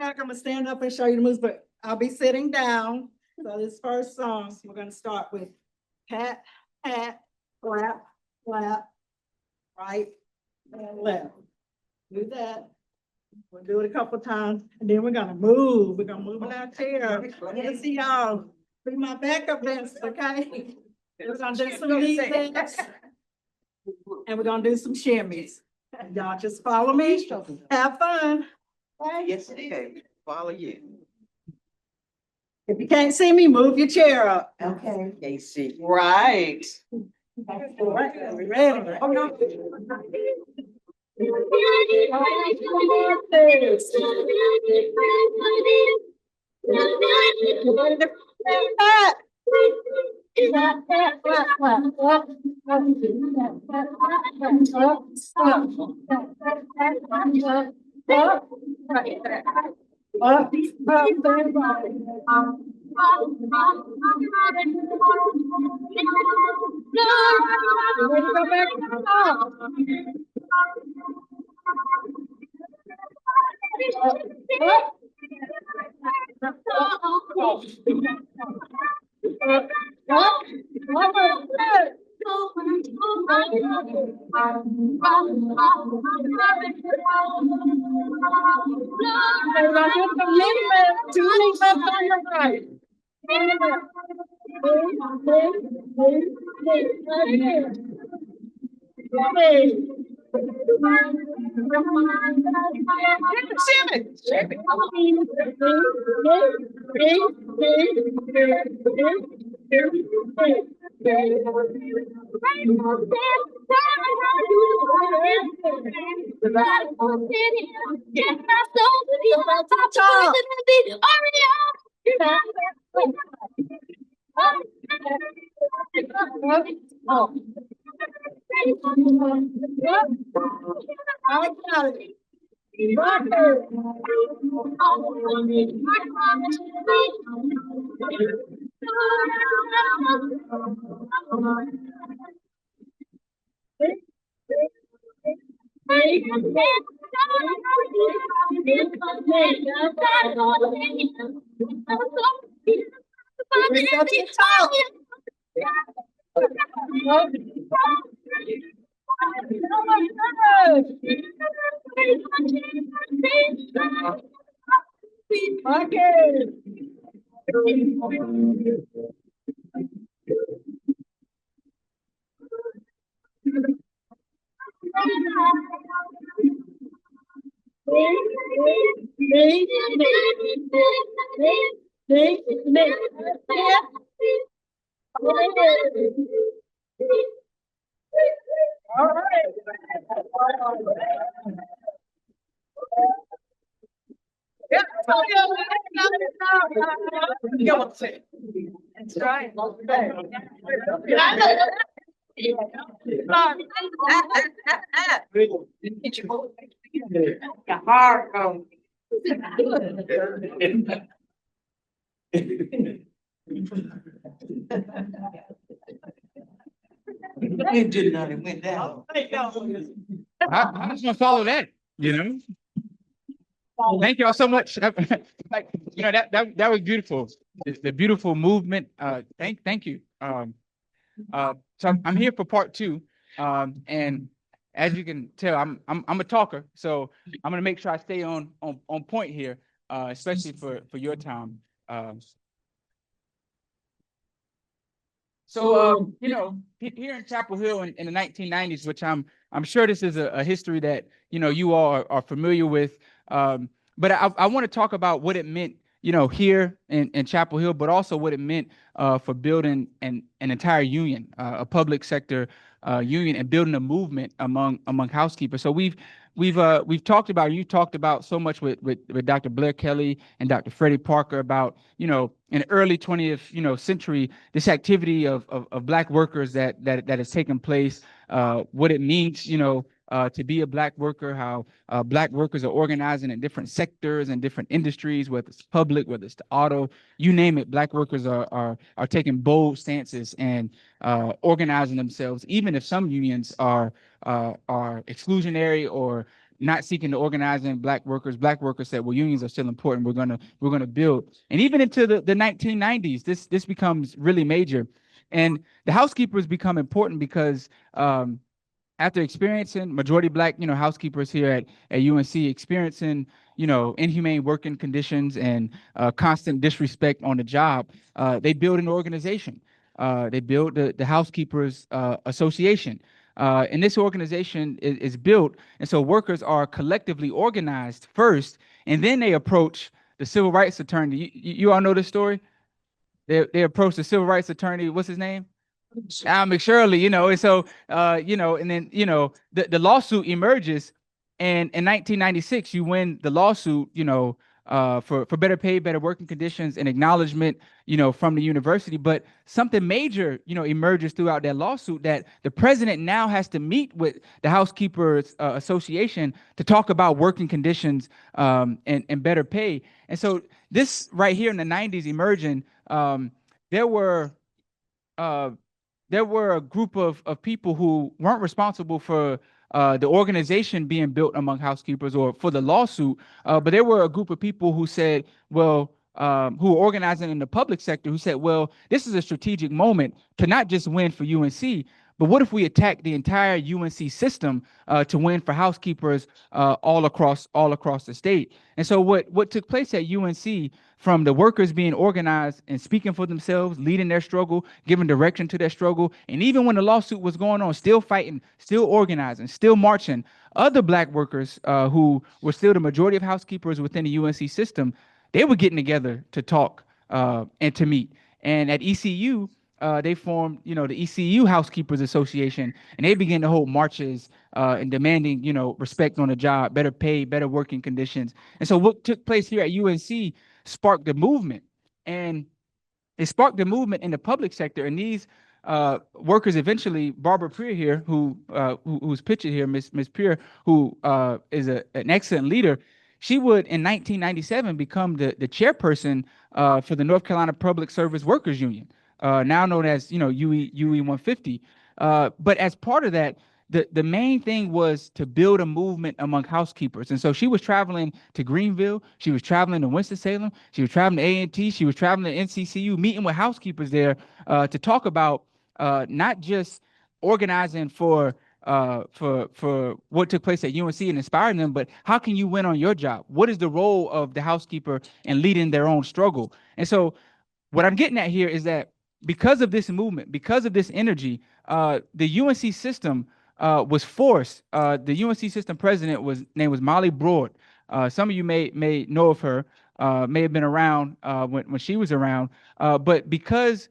I'm gonna stand up and show you the moves, but I'll be sitting down. So this first song, we're gonna start with pat, pat, clap, clap, right and left. Do that. We'll do it a couple times, and then we're gonna move. We're gonna move in our chair. Let's see y'all. Be my backup dancer, okay? We're gonna do some knee bends, and we're gonna do some shimmies. Y'all just follow me. Have fun. Yes, it is. Follow you. If you can't see me, move your chair up. Okay. Casey. Right. All right, are we ready? Oh, no. That's right. Your heart goes. It did not, it went down. I'm just gonna follow that, you know? Thank you all so much. Like, you know, that was beautiful. The beautiful movement. Thank you. So I'm here for part two. And as you can tell, I'm a talker, so I'm gonna make sure I stay on point here, especially for your time. So you know, here in Chapel Hill in the 1990s, which I'm sure this is a history that you all are familiar with. But I want to talk about what it meant, here in Chapel Hill, but also what it meant for building an entire union, a public sector union, and building a movement among housekeepers. So we've talked about, you talked about so much with Dr. Blair Kelley and Dr. Freddie Parker about, in the early 20th, century, this activity of Black workers that has taken place, what it means, to be a Black worker, how Black workers are organizing in different sectors and different industries, whether it's public, whether it's the auto, you name it. Black workers are taking bold stances and organizing themselves, even if some unions are exclusionary or not seeking to organize in Black workers. Black workers said, well, unions are still important. We're gonna build. And even into the 1990s, this becomes really major. And the housekeepers become important because after experiencing majority Black, housekeepers here at UNC experiencing, inhumane working conditions and constant disrespect on the job, they build an organization. They build the Housekeepers Association. And this organization is built, and so workers are collectively organized first, and then they approach the civil rights attorney. You all know this story? They approach the civil rights attorney. What's his name? Al McShirley, and so and then the lawsuit emerges, and in 1996 you win the lawsuit, for better pay, better working conditions, and acknowledgement, from the university. But something major, emerges throughout that lawsuit, that the president now has to meet with the Housekeepers Association to talk about working conditions and better pay. And so this right here in the 90s emerging, there were a group of people who weren't responsible for the organization being built among housekeepers or for the lawsuit, but there were a group of people who said, well, who were organizing in the public sector, who said, well, this is a strategic moment to not just win for UNC, but what if we attack the entire UNC system to win for housekeepers all across the state? And so what took place at UNC, from the workers being organized and speaking for themselves, leading their struggle, giving direction to their struggle, and even when the lawsuit was going on, still fighting, still organizing, still marching, other Black workers who were still the majority of housekeepers within the UNC system, they were getting together to talk and to meet. And at ECU, they formed, the ECU Housekeepers Association, and they began to hold marches and demanding, respect on the job, better pay, better working conditions. And so what took place here at UNC sparked the movement, and it sparked the movement in the public sector. And these workers eventually, Barbara Prier here, who's pictured here, Miss Prier, who is an excellent leader, she would in 1997 become the chairperson for the North Carolina Public Service Workers Union, now known as UE 150. But as part of that, the main thing was to build a movement among housekeepers. And so she was traveling to Greenville, she was traveling to Winston-Salem, she was traveling to A&T, she was traveling to NCCU, meeting with housekeepers there to talk about not just organizing for what took place at UNC and inspiring them, but how can you win on your job? What is the role of the housekeeper in leading their own struggle? And so what I'm getting at here is that because of this movement, because of this energy, the UNC system was forced. The UNC system president name was Molly Broad. Some of you may know of her, may have been around when she was around. But because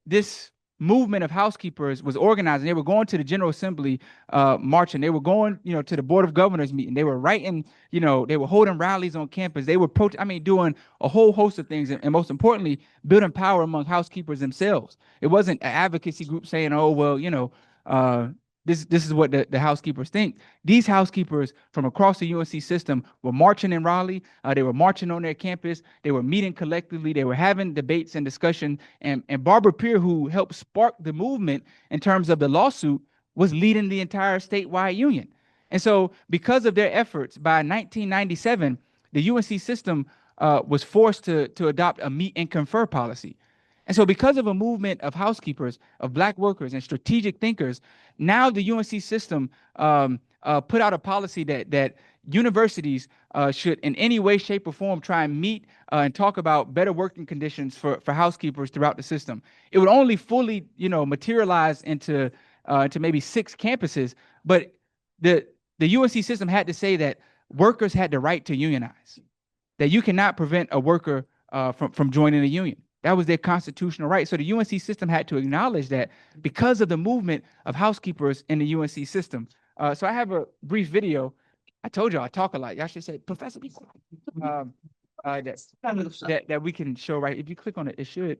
this movement of housekeepers was organized, and they were going to the General Assembly marching, they were going, to the Board of Governors meeting, they were writing, they were holding rallies on campus, they were doing a whole host of things, and most importantly, building power among housekeepers themselves. It wasn't an advocacy group saying, oh, well, this is what the housekeepers think. These housekeepers from across the UNC system were marching in Raleigh. They were marching on their campus. They were meeting collectively. They were having debates and discussion. And Barbara Peer, who helped spark the movement in terms of the lawsuit, was leading the entire statewide union. And so because of their efforts, by 1997, the UNC system was forced to adopt a meet and confer policy. And so because of a movement of housekeepers, of Black workers and strategic thinkers, now the UNC system put out a policy that universities should in any way, shape, or form try and meet and talk about better working conditions for housekeepers throughout the system. It would only fully, materialize into maybe 6 campuses, but the UNC system had to say that workers had the right to unionize, that you cannot prevent a worker from joining a union. That was their constitutional right. So the UNC system had to acknowledge that because of the movement of housekeepers in the UNC system. So I have a brief video. I told y'all I talk a lot. Y'all should say, Professor, be quiet. That we can show right. If you click on it, it should.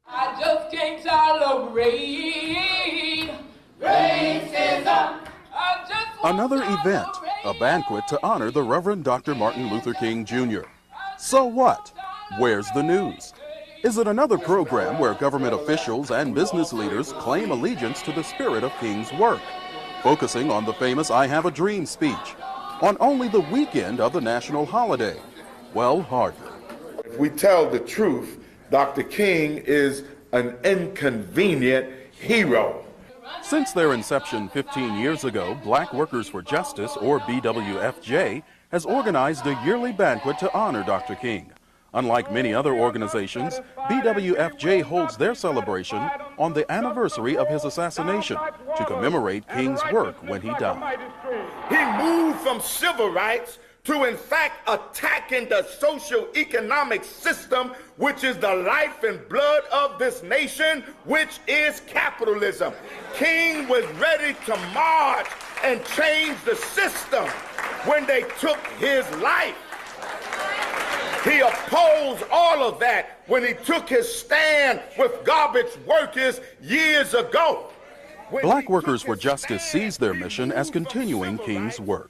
I just can't tolerate racism. Another event, a banquet to honor the Reverend Dr. Martin Luther King Jr. So what? Where's the news? Is it another program where government officials and business leaders claim allegiance to the spirit of King's work, focusing on the famous I Have a Dream speech, on only the weekend of the national holiday? Well, hardly. If we tell the truth, Dr. King is an inconvenient hero. Since their inception 15 years ago, Black Workers for Justice, or BWFJ, has organized a yearly banquet to honor Dr. King. Unlike many other organizations, BWFJ holds their celebration on the anniversary of his assassination to commemorate King's work when he died. He moved from civil rights to, in fact, attacking the socio-economic system, which is the life and blood of this nation, which is capitalism. King was ready to march and change the system when they took his life. He opposed all of that when he took his stand with garbage workers years ago. Black Workers for Justice sees their mission as continuing King's work.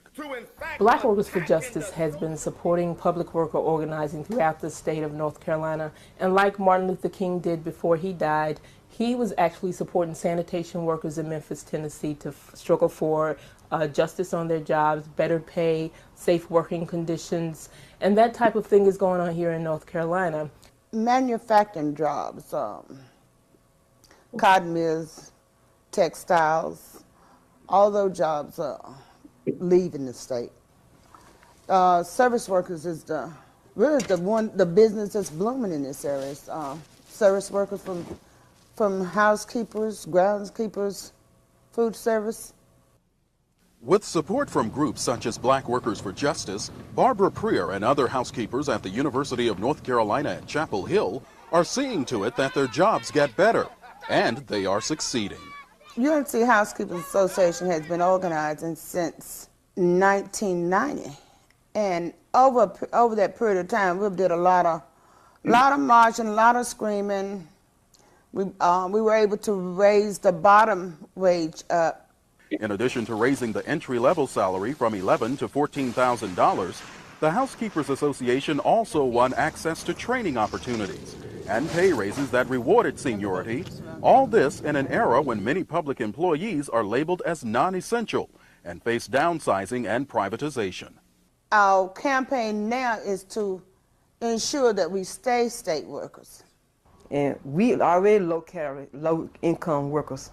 Black Workers for Justice has been supporting public worker organizing throughout the state of North Carolina. And like Martin Luther King did before he died, he was actually supporting sanitation workers in Memphis, Tennessee to struggle for justice on their jobs, better pay, safe working conditions. And that type of thing is going on here in North Carolina. Manufacturing jobs, cotton mills, textiles, all those jobs leaving the state. Service workers is the business that's blooming in this area. Service workers from housekeepers, groundskeepers, food service. With support from groups such as Black Workers for Justice, Barbara Preer and other housekeepers at the University of North Carolina at Chapel Hill are seeing to it that their jobs get better, and they are succeeding. UNC Housekeepers Association has been organizing since 1990, and over that period of time, we did a lot of marching, a lot of screaming. We were able to raise the bottom wage up. In addition to raising the entry-level salary from $11,000 to $14,000, the Housekeepers Association also won access to training opportunities and pay raises that rewarded seniority. All this in an era when many public employees are labeled as non-essential and face downsizing and privatization. Our campaign now is to ensure that we stay state workers. And we already low income workers.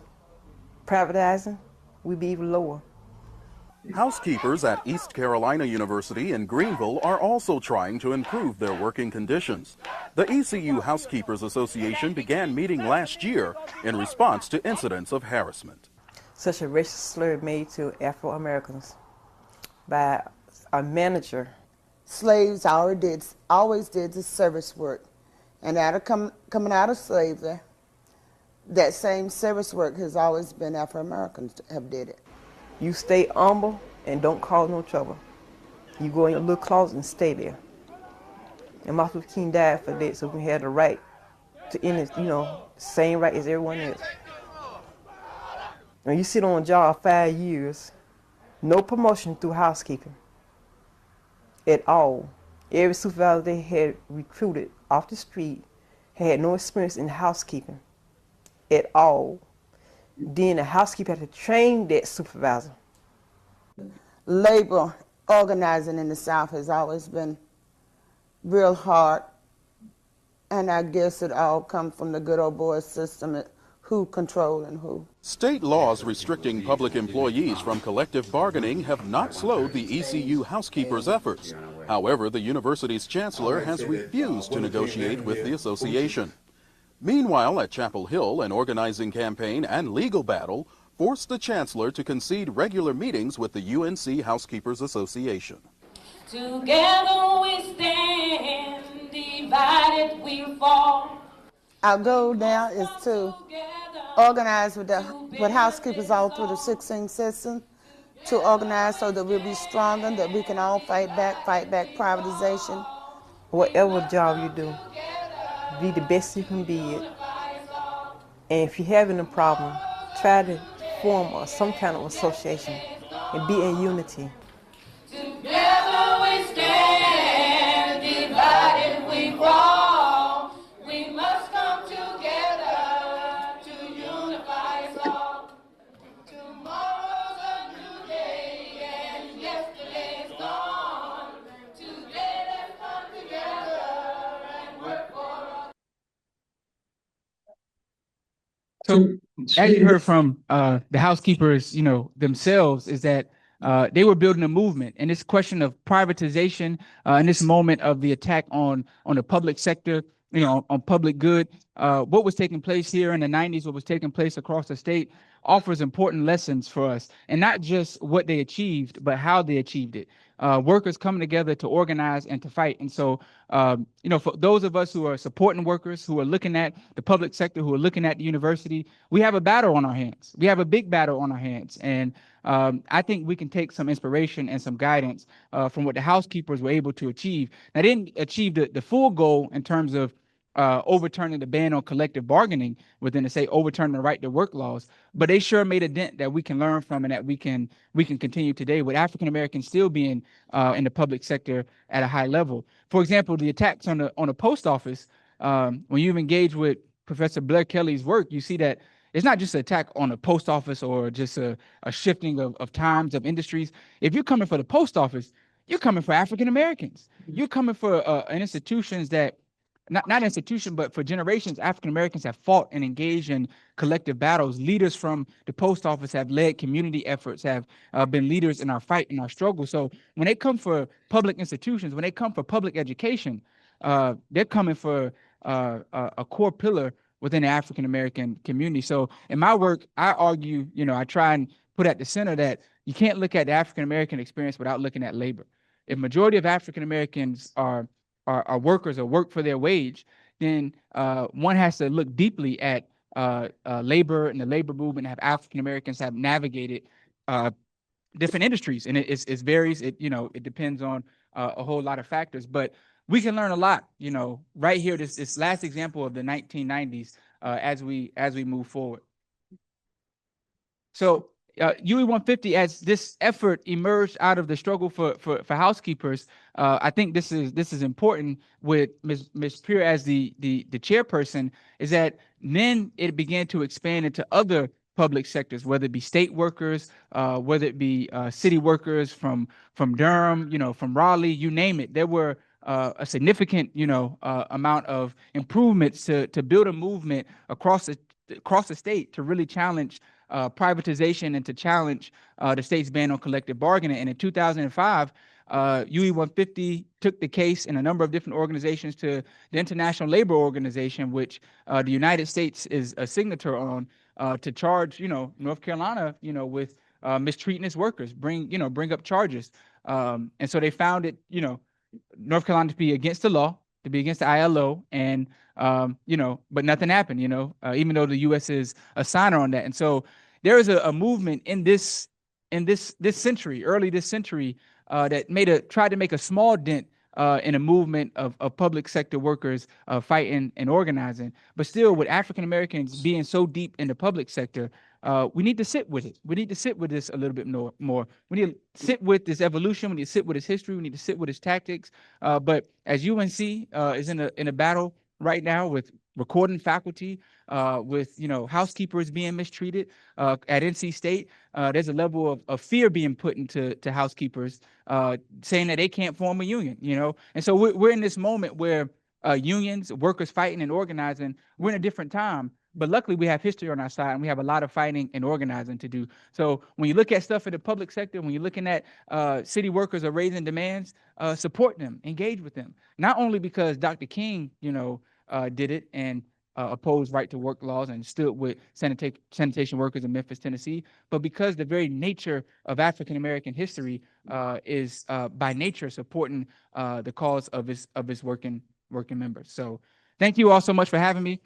Privatizing, we'd be even lower. Housekeepers at East Carolina University in Greenville are also trying to improve their working conditions. The ECU Housekeepers Association began meeting last year in response to incidents of harassment. Such a racist slur made to Afro-Americans by a manager. Slaves always did the service work, and coming out of slavery, that same service work has always been Afro-Americans have did it. You stay humble and don't cause no trouble. You go in your little closet and stay there. And Martin Luther King died for that, so we had the right to end it, same right as everyone else. When you sit on a job 5 years, no promotion through housekeeping at all. Every supervisor they had recruited off the street had no experience in housekeeping at all. Then the housekeeper had to train that supervisor. Labor organizing in the South has always been real hard, and I guess it all comes from the good old boy system, who controlling who. State laws restricting public employees from collective bargaining have not slowed the ECU housekeepers' efforts. However, the university's chancellor has refused to negotiate with the association. Meanwhile, at Chapel Hill, an organizing campaign and legal battle forced the chancellor to concede regular meetings with the UNC Housekeepers Association. Together we stand, divided we fall. Our goal now is to organize with housekeepers all through the 16 system, to organize so that we'll be stronger, that we can all fight back privatization. Whatever job you do, be the best you can be it. And if you're having a problem, try to form some kind of association and be in unity. Together we stand, divided we fall. We must come together to unify us all. Tomorrow's a new day and yesterday is gone. Today let's come together and work for us. So as you heard from the housekeepers, themselves, is that they were building a movement, and this question of privatization in this moment of the attack on the public sector, on public good, what was taking place here in the 90s, what was taking place across the state, offers important lessons for us, and not just what they achieved, but how they achieved it. Workers coming together to organize and to fight. And so, for those of us who are supporting workers, who are looking at the public sector, who are looking at the university, we have a battle on our hands. We have a big battle on our hands. And I think we can take some inspiration and some guidance from what the housekeepers were able to achieve. Now, they didn't achieve the full goal in terms of overturning the ban on collective bargaining within the state, overturning the right to work laws, but they sure made a dent that we can learn from and that we can continue today with African Americans still being in the public sector at a high level. For example, the attacks on the post office, when you've engaged with Professor Blair Kelley's work, you see that it's not just an attack on the post office or just a shifting of times of industries. If you're coming for the post office, you're coming for African Americans. You're coming for institutions that not institution, but for generations, African Americans have fought and engaged in collective battles. Leaders from the post office have led community efforts, have been leaders in our fight and our struggle. So when they come for public institutions, when they come for public education, they're coming for a core pillar within the African American community. So in my work, I argue, I try and put at the center that you can't look at the African American experience without looking at labor. If majority of African Americans are workers or work for their wage, then one has to look deeply at labor and the labor movement. Have African Americans have navigated different industries, and it varies. It depends on a whole lot of factors, but we can learn a lot. Right here, this last example of the 1990s as we move forward. So UE 150, as this effort emerged out of the struggle for housekeepers, I think this is important with Ms. Peer as the chairperson, is that then it began to expand into other public sectors, whether it be state workers, whether it be city workers from Durham, from Raleigh, you name it. There were a significant, amount of improvements to build a movement across the state to really challenge privatization and to challenge the state's ban on collective bargaining. And in 2005, UE 150 took the case in a number of different organizations to the International Labor Organization, which the United States is a signature on, to charge, North Carolina, with mistreating its workers, bring up charges. And so they found it, North Carolina to be against the law, to be against the ILO, and but nothing happened. Even though the U.S. is a signer on that, and so there is a movement in this century, early this century, that tried to make a small dent in a movement of public sector workers fighting and organizing. But still, with African Americans being so deep in the public sector, we need to sit with it. We need to sit with this a little bit more. We need to sit with this evolution. We need to sit with its history. We need to sit with its tactics. But as UNC is in a battle right now with recording faculty, with housekeepers being mistreated at NC State, there's a level of fear being put into housekeepers, saying that they can't form a union. And so we're in this moment where unions, workers fighting and organizing. We're in a different time. But luckily, we have history on our side, and we have a lot of fighting and organizing to do. So when you look at stuff in the public sector, when you're looking at city workers are raising demands, support them, engage with them. Not only because Dr. King, did it and opposed right to work laws and stood with sanitation workers in Memphis, Tennessee, but because the very nature of African American history is by nature supporting the cause of its working members. So thank you all so much for having me.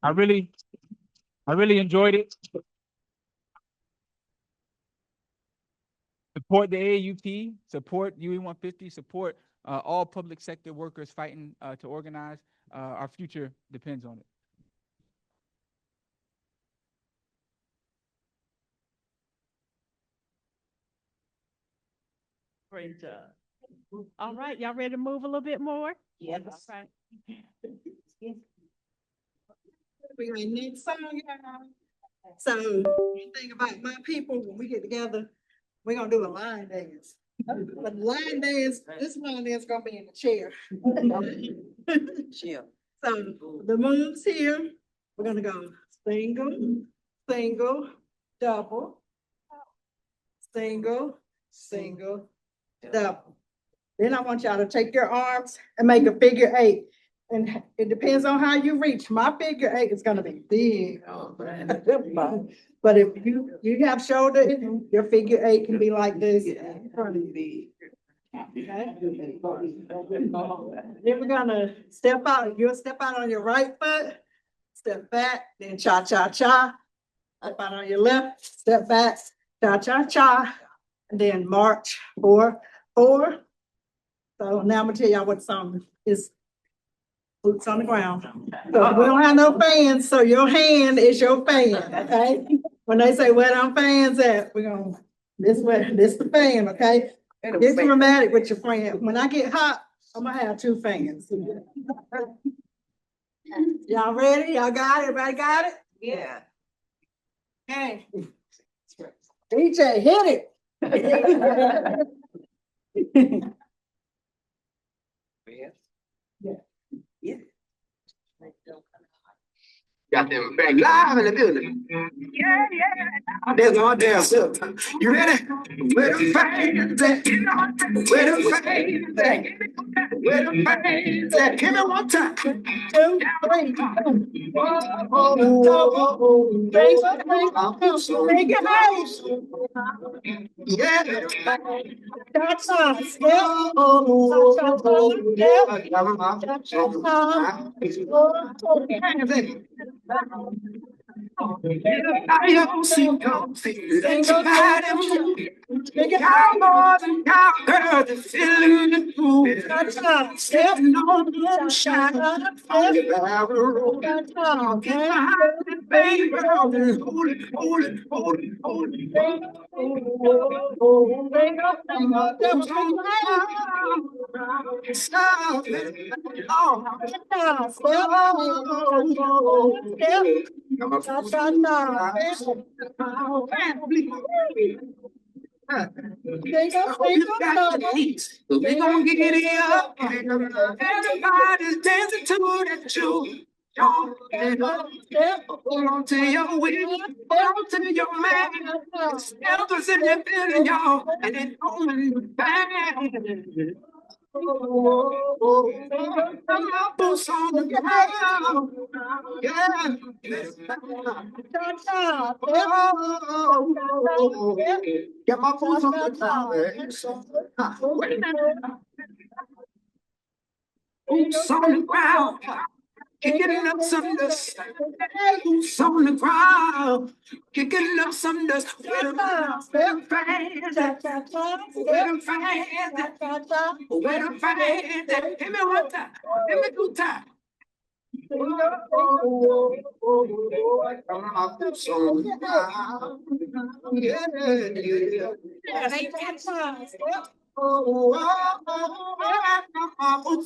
I really enjoyed it. Support the AAUP, support UE 150, support all public sector workers fighting to organize. Our future depends on it. Great job. All right, y'all ready to move a little bit more? Yes. All right. We got next song, y'all. So, the thing about my people, when we get together, we're gonna do a line dance. But the line dance, this line dance gonna be in the chair. Chill. So the moves here, we're gonna go single, single, double, single, single, double. Then I want y'all to take your arms and make a figure 8. And it depends on how you reach. My figure 8 is gonna be big. But if you have shoulder, your figure 8 can be like this. Okay. Then we're gonna step out. You'll step out on your right foot, step back, then cha-cha-cha. Step out on your left, step back, cha-cha-cha, and then march 4, 4. So now I'm gonna tell y'all what song is. Boots on the ground. So we don't have no fans, so your hand is your fan, okay? When they say where them fans at, we're gonna, this the fan, okay? Get dramatic with your friend. When I get hot, I'm gonna have 2 fans. Y'all ready? Y'all got it? Everybody got it? Yeah. Hey. DJ, hit it. Got them back live in the building. Yeah, yeah. There's no damn stuff. You ready? Where the fans at? Where the fans at? Where the fans at? Give me one time. 2, 3. Yeah. That's us. We gonna get it up. Everybody's dancing to that tune. Hold on to your wheel, hold on to your man. Elders in the building, y'all, and it's going to bang. My boots on the ground, yeah. Get my boots on the ground. Boots on the ground. Kicking up some dust. Boots on the ground. Kicking up some dust. Where them fans at? Where them fans at? Where them fans at? Give me one time. Give me two times. Boots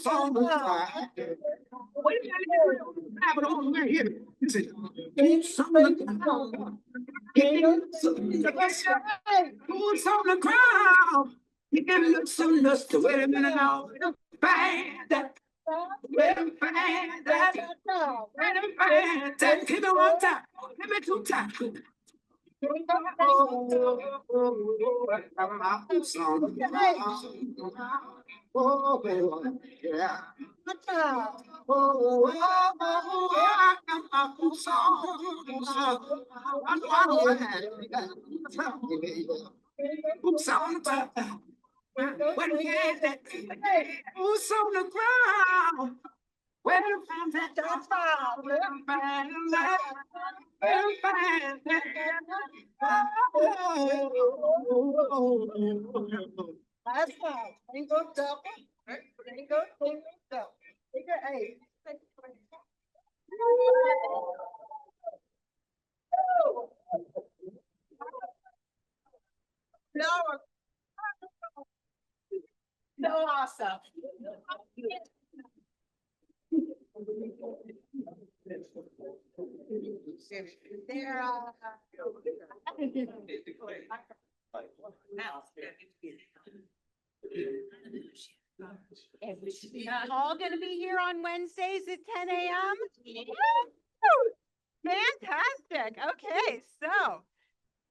on the ground. You can look some dust. Wait a minute now. Bad. Where them fans at? Where them fans at? Give me one time. Give me two times. Oops, on the ground. Who's on the ground? Where the fans at? Where the fans at? Where the fans at? That's fine. Ain't go double. Ain't go double. Figure 8. No. So awesome. They're all going to be here on Wednesdays at 10 a.m. Fantastic. Okay, so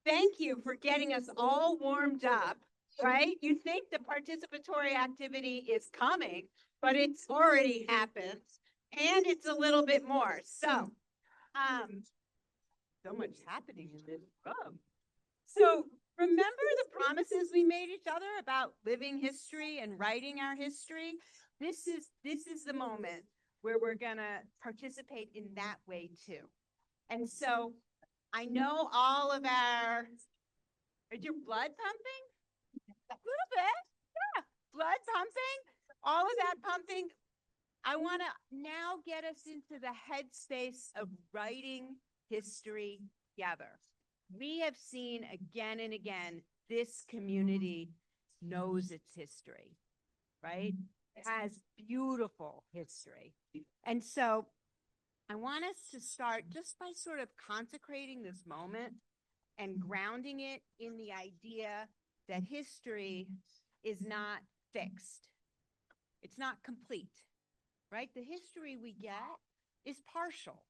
thank you for getting us all warmed up, right? You think the participatory activity is coming, but it's already happened, and it's a little bit more. So much happening in this room. So remember the promises we made each other about living history and writing our history? This is the moment where we're gonna participate in that way too. And so I know all of is your blood pumping? A little bit, yeah. Blood pumping, all of that pumping. I wanna now get us into the headspace of writing history together. We have seen again and again, this community knows its history, right? It has beautiful history. And so I want us to start just by sort of consecrating this moment and grounding it in the idea that history is not fixed. It's not complete, right? The history we get is partial.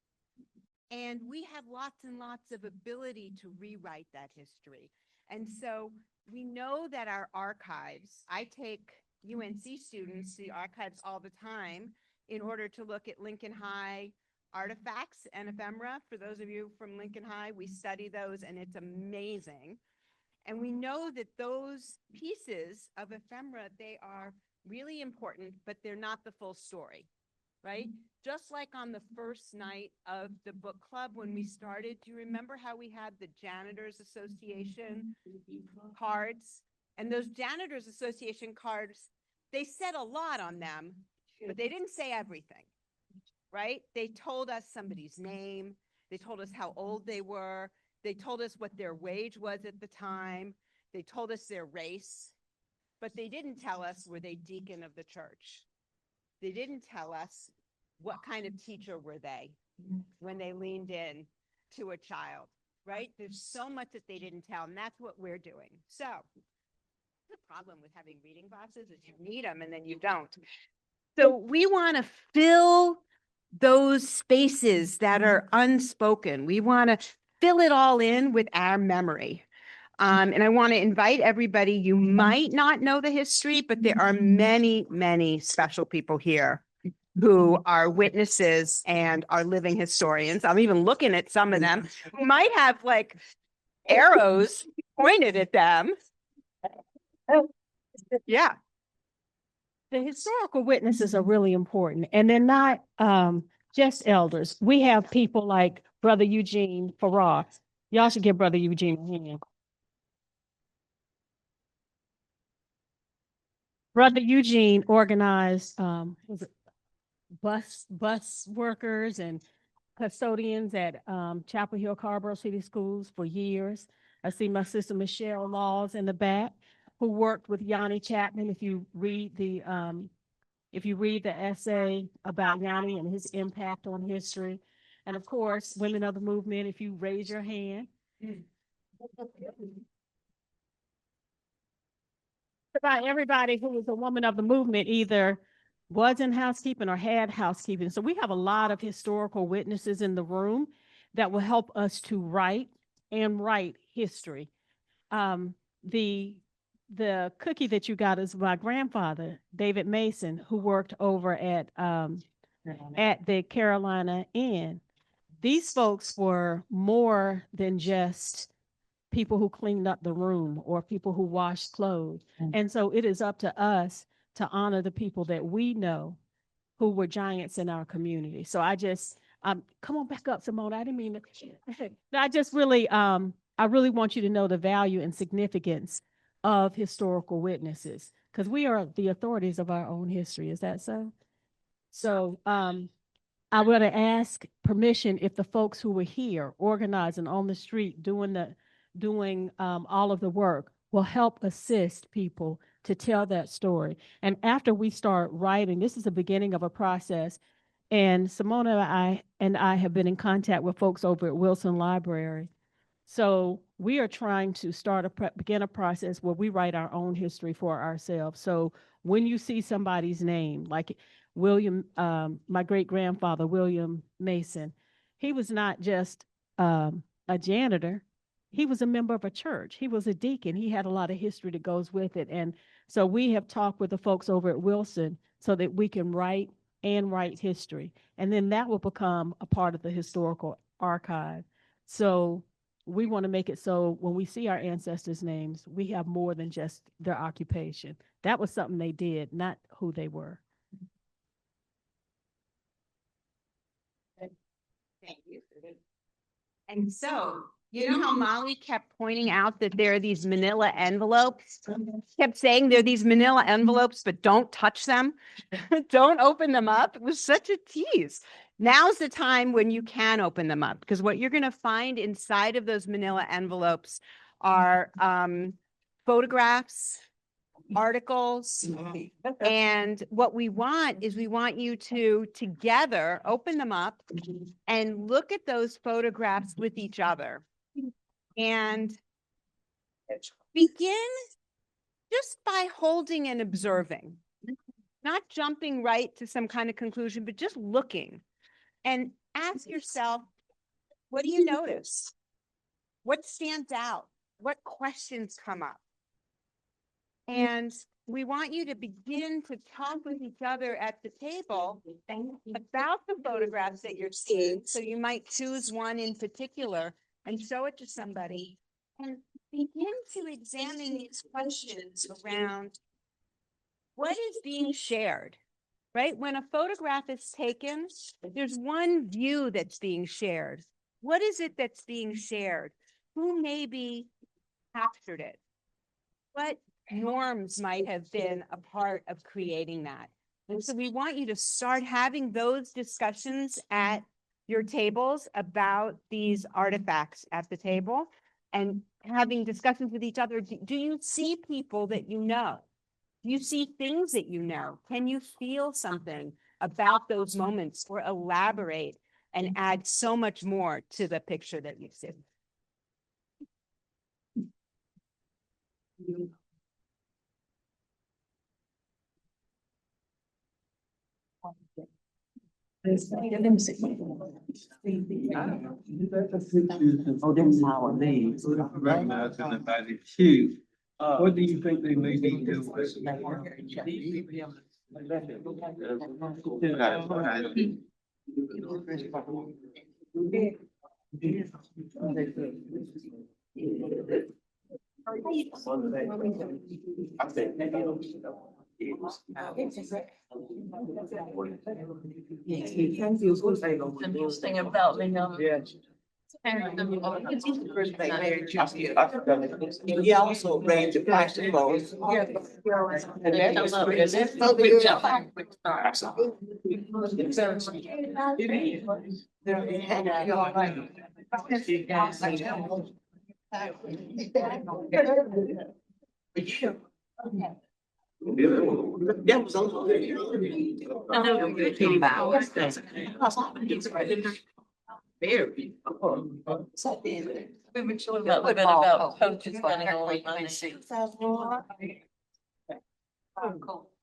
And we have lots and lots of ability to rewrite that history. And so we know that our archives, I take UNC students to the archives all the time in order to look at Lincoln High artifacts and ephemera. For those of you from Lincoln High, we study those and it's amazing. And we know that those pieces of ephemera, they are really important, but they're not the full story, right? Just like on the first night of the book club when we started, do you remember how we had the Janitors Association cards? And those Janitors Association cards, they said a lot on them, but they didn't say everything, right? They told us somebody's name. They told us how old they were. They told us what their wage was at the time. They told us their race, but they didn't tell us were they deacon of the church. They didn't tell us what kind of teacher were they when they leaned in to a child, right? There's so much that they didn't tell, and that's what we're doing. So the problem with having reading glasses is you need them and then you don't. So we want to fill those spaces that are unspoken. We want to fill it all in with our memory. And I want to invite everybody, you might not know the history, but there are many, many special people here who are witnesses and are living historians. I'm even looking at some of them who might have like arrows pointed at them. Yeah. the historical witnesses are really important, and they're not just elders. We have people like Brother Eugene Farrar. Y'all should give Brother Eugene a hand. Brother Eugene organized was it bus workers and custodians at Chapel Hill Carborough City Schools for years. I see my sister Michelle Laws in the back, who worked with Yanni Chapman. If you read the essay about Yanni and his impact on history, and of course, women of the movement. If you raise your hand. About everybody who was a woman of the movement either was in housekeeping or had housekeeping. So we have a lot of historical witnesses in the room that will help us to write history. The cookie that you got is my grandfather, David Mason, who worked over at the Carolina Inn. These folks were more than just people who cleaned up the room or people who washed clothes. And so it is up to us to honor the people that we know who were giants in our community. So I just, come on back up, Simona. I didn't mean to. I just really, I really want you to know the value and significance of historical witnesses, because we are the authorities of our own history. Is that so? So I would ask permission if the folks who were here organizing on the street doing all of the work will help assist people to tell that story. And after we start writing, this is the beginning of a process. And Simona and I have been in contact with folks over at Wilson Library. So we are trying to begin a process where we write our own history for ourselves. So when you see somebody's name, like William, my great-grandfather, William Mason, he was not just a janitor. He was a member of a church. He was a deacon. He had a lot of history that goes with it. And so we have talked with the folks over at Wilson so that we can write history. And then that will become a part of the historical archive. So we want to make it so when we see our ancestors' names, we have more than just their occupation. That was something they did, not who they were. Thank you. And so, you know how Molly kept pointing out that there are these manila envelopes? Kept saying there are these manila envelopes, but don't touch them. Don't open them up. It was such a tease. Now's the time when you can open them up, because what you're going to find inside of those manila envelopes are photographs, articles. And what we want is we want you to together open them up and look at those photographs with each other. And begin just by holding and observing, not jumping right to some kind of conclusion, but just looking, and ask yourself, what do you notice? What stands out? What questions come up? And we want you to begin to talk with each other at the table about the photographs that you're seeing. So you might choose one in particular and show it to somebody, and begin to examine these questions around what is being shared, right? When a photograph is taken, there's one view that's being shared. What is it that's being shared? Who maybe captured it? What norms might have been a part of creating that? And so we want you to start having those discussions at your tables about these artifacts at the table, and having discussions with each other. Do you see people that you know? Do you see things that you know? Can you feel something about those moments, or elaborate and add so much more to the picture that you see? Oh, that's our name. Recognizing them by the queue. What do you think they may be doing? The best thing about me, he also ran the plastic boats. And that was that was also. I know what you're talking about. Very. We were talking about a little bit about coaches spending all the money.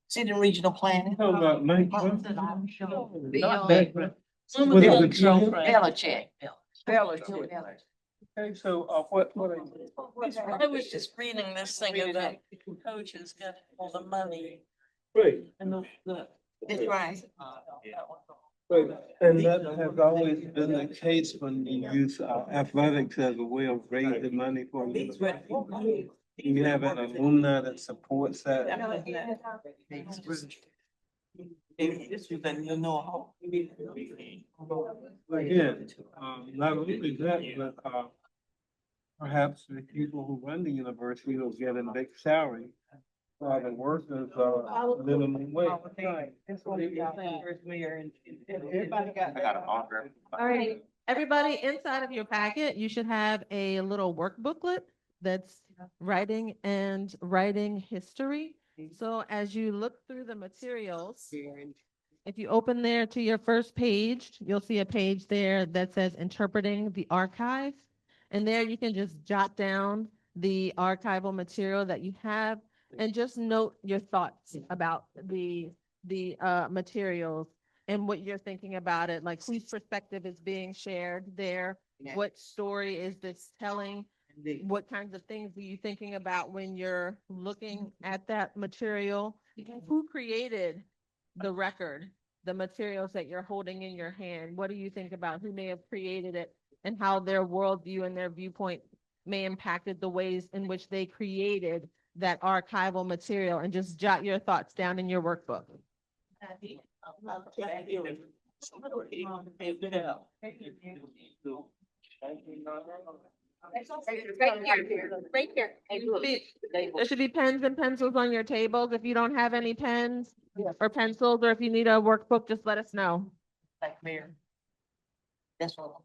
See the regional planning. About Mike. Not Big. Some What of is them it, girlfriend. Belichick. Belichick. Okay, so, what I was just reading this thing about coaches getting all the money Right, and the. That's right. right, and that has always been the case when you use athletics as a way of raising money for you. You have an alumni that supports that. This was then, you know. Again, not only that, but perhaps the people who run the university will get a big salary. While the workers are minimum wage. All right, everybody, inside of your packet, you should have a little work booklet that's writing history. So as you look through the materials, if you open there to your first page, you'll see a page there that says interpreting the archive. And there you can just jot down the archival material that you have and just note your thoughts about the materials and what you're thinking about it, like whose perspective is being shared there, what story is this telling, what kinds of things are you thinking about when you're looking at that material, who created the record, the materials that you're holding in your hand, what do you think about who may have created it and how their worldview and their viewpoint may impacted the ways in which they created that archival material, and just jot your thoughts down in your workbook. Right here. There should be pens and pencils on your tables. If you don't have any pens or pencils, or if you need a workbook, just let us know. Like Mayor. That's all.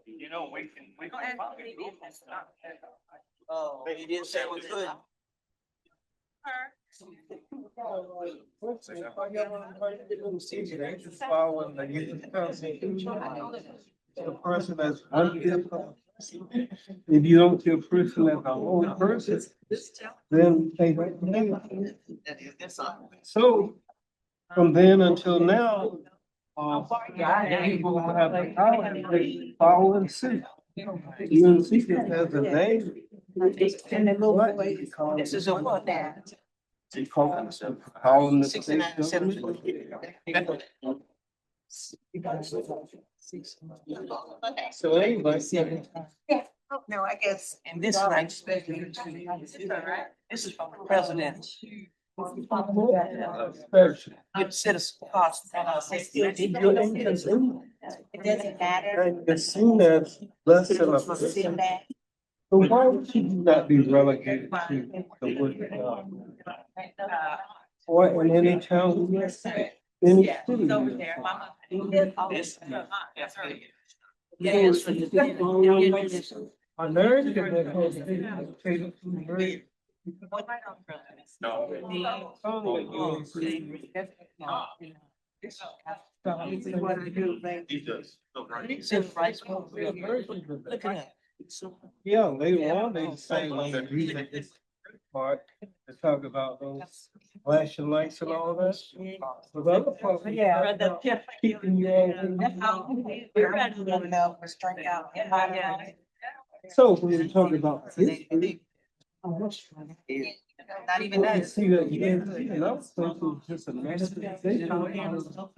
You know, we can. Oh, but you didn't say we could. Following the youth council. The person that's unfit. If you don't see a person as a whole person, then they. So from then until now, people have the power to follow and suit. UNC has a name. And they move away. This is a what now? Calling the state government. So anyway. No, I guess, and this is like especially, this is from the president. Good citizen cost. It doesn't matter. And it's seen as less than a percent. So why would she not be relegated to the work of God? Or in any town, any city? Look at that. Yeah, later on, they say on the reason this part, to talk about those flashing lights and all that. But the other part, Yeah. keeping you all. So we were talking about history. Not even You can that. see that and I was thinking just a manifestation of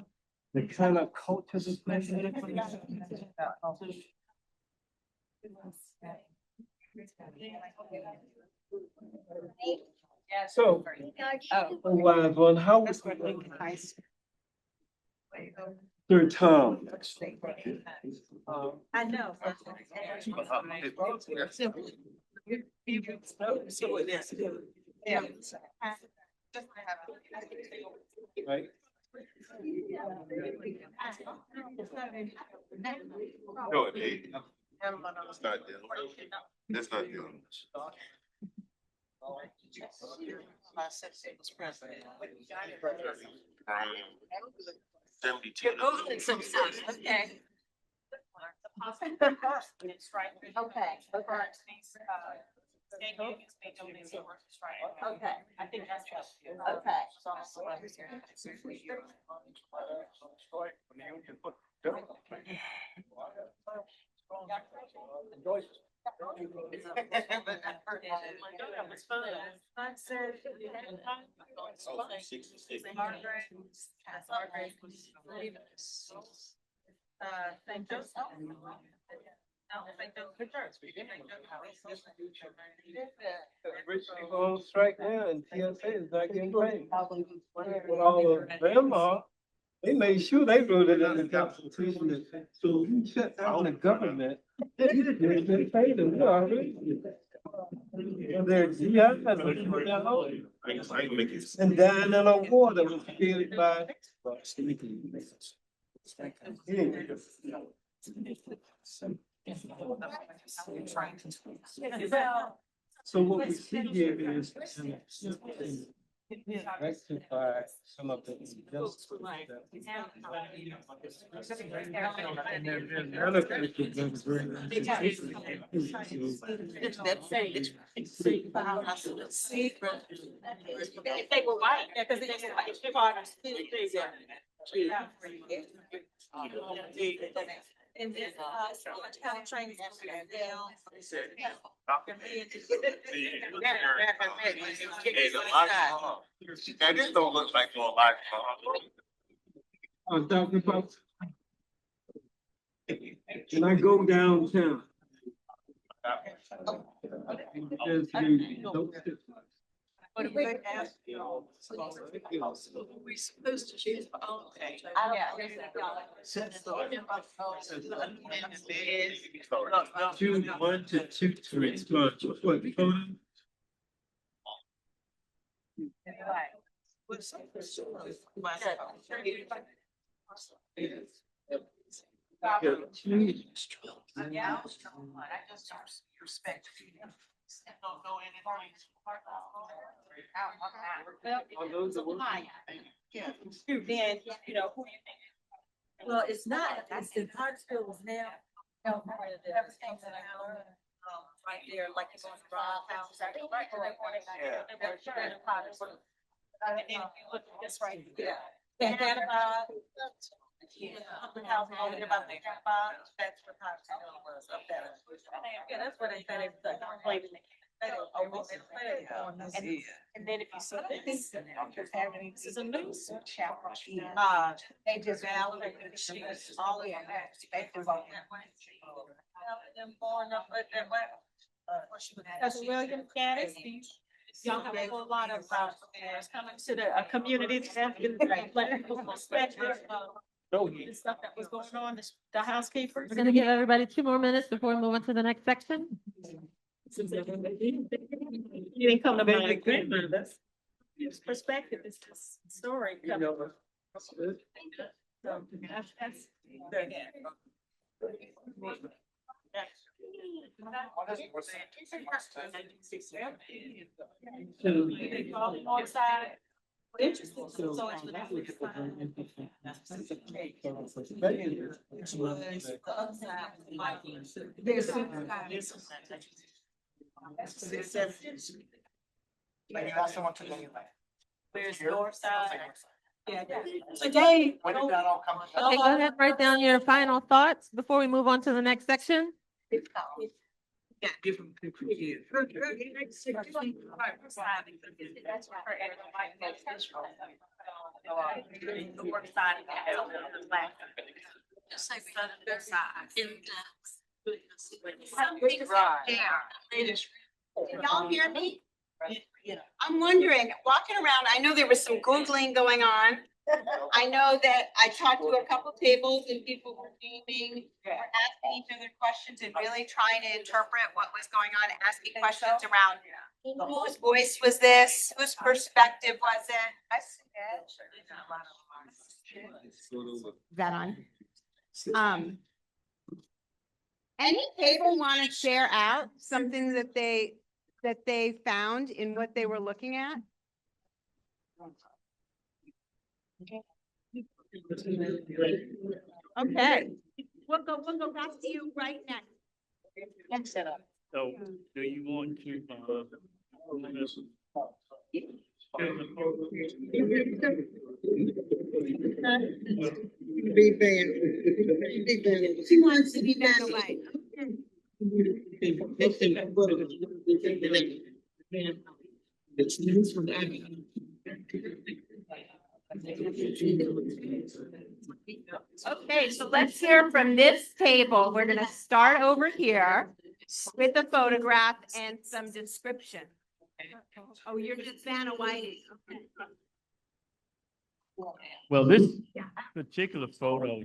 the kind of culture this place is. So, wise one, how was third time? I know. Yeah. Right? No, it ain't. It's not them. It's not them. I said it was president. 72. You're moving some stuff, okay. Okay. Okay. I think that's thank you. Rich people on strike now and TSA is not getting paid. But all of them are, they made sure they wrote it in the Constitution that so you shut down the government, they paid them, you already. Their GI and dying in a war that was created by. So what we see here is rectify some of the injustice If they were white, because they just like and then, kind of training. And this don't look like no life. I'm talking about. And I go downtown. There's the- What we ask you? We supposed to choose. Okay. Choose one to two to respond. What, Conan? Yeah, I just respect. Don't know anything. Yeah. Then, you know, who you think? Well, it's not, it's the Hartsville is now. Everything's in right there, like it's on the Rock House. And then if you look at this right here. And then, house over there about the that's what Hartsville was up there. Yeah, that's what they said, they was like, complaining. And then if you see this, this is a news chapter. They just validated the sheets, all of them. Them born up at that way. Because William Gaddis, y'all have a whole lot of coming to the community that's been perspective the stuff that was going on, the housekeepers. We're gonna give everybody 2 more minutes before we move on to the next section. You didn't come to my agreement. That's his perspective. It's this story. Coming. So that's Interesting. So it's the Maybe that's the one today. Where's north side? Yeah. Today. When did that all come together? Okay, go ahead, write down your final thoughts before we move on to the next section. Can y'all hear me? I'm wondering, walking around, I know there was some Googling going on. I know that I talked to a couple tables and people were naming, were asking each other questions and really trying to interpret what was going on, asking questions around whose voice was this, whose perspective was it? Is that on? Any table want to share out something that they found in what they were looking at? Okay. We'll go back to you right next. So do you want to, Be banned. She wants to be banned away. Okay, so let's hear from this table. We're gonna start over here with the photograph and some description. Oh, you're just Vanna Whiting. Okay. well, this particular photo,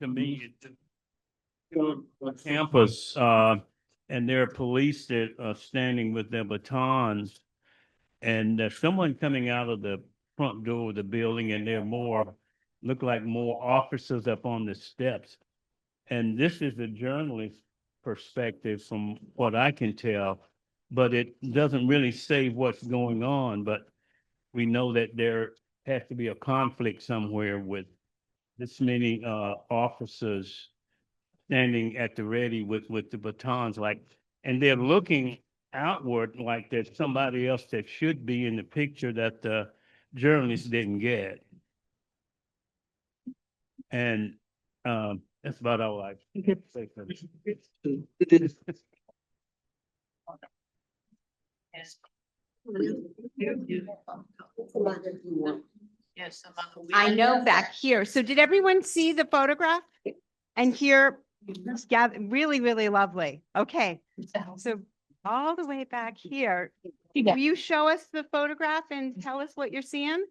to me, it's campus, and there are police that are standing with their batons. And there's someone coming out of the front door of the building, and there are look like more officers up on the steps. And this is a journalist perspective from what I can tell, but it doesn't really say what's going on, but we know that there has to be a conflict somewhere with this many officers standing at the ready with the batons, like, and they're looking outward like there's somebody else that should be in the picture that the journalists didn't get. And that's about all I can say for this. I know back here. So did everyone see the photograph? And here, yeah, really, really lovely. Okay, so all the way back here, will you show us the photograph and tell us what you're seeing?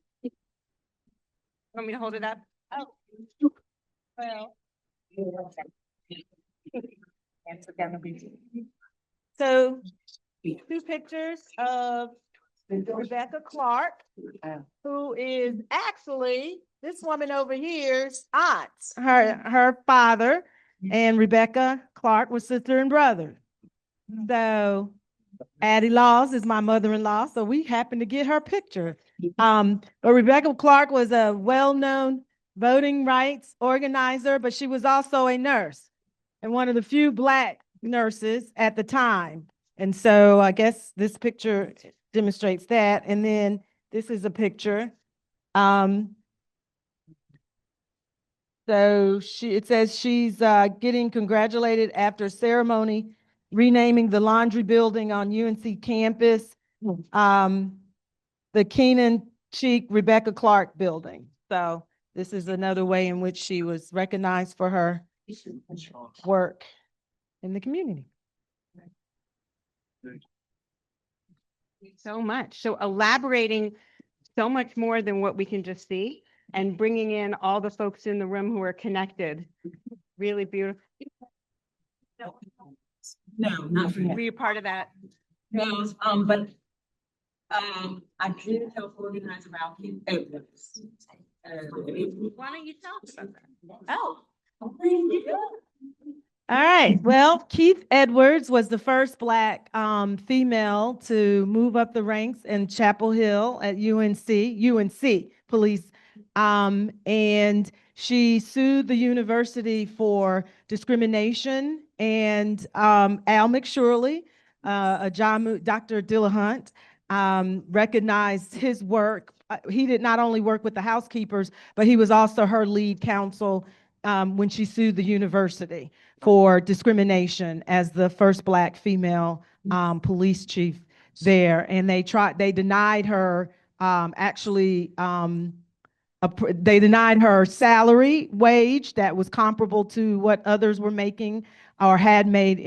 Want me to hold it up? Oh, well. So two pictures of Rebecca Clark, who is actually this woman over here's aunt. Her father and Rebecca Clark were sister and brother. So Addie Laws is my mother-in-law, so we happened to get her picture. But Rebecca Clark was a well-known voting rights organizer, but she was also a nurse and one of the few Black nurses at the time. And so I guess this picture demonstrates that. And then this is a picture. So it says she's getting congratulated after ceremony renaming the laundry building on UNC campus, the Keenan Cheek Rebecca Clark building. So this is another way in which she was recognized for her work in the community. So much. So elaborating so much more than what we can just see and bringing in all the folks in the room who are connected. Really beautiful. No, not for Were you part of that? No, but I did help organize around evidence. Why don't you tell us about that? Oh. All right. Well, Keith Edwards was the first Black female to move up the ranks in Chapel Hill at UNC police. And she sued the university for discrimination. And Al McShirley, Dr. Dillahunt, recognized his work. He did not only work with the housekeepers, but he was also her lead counsel when she sued the university for discrimination as the first Black female police chief there. And they denied her they denied her salary wage that was comparable to what others were making or had made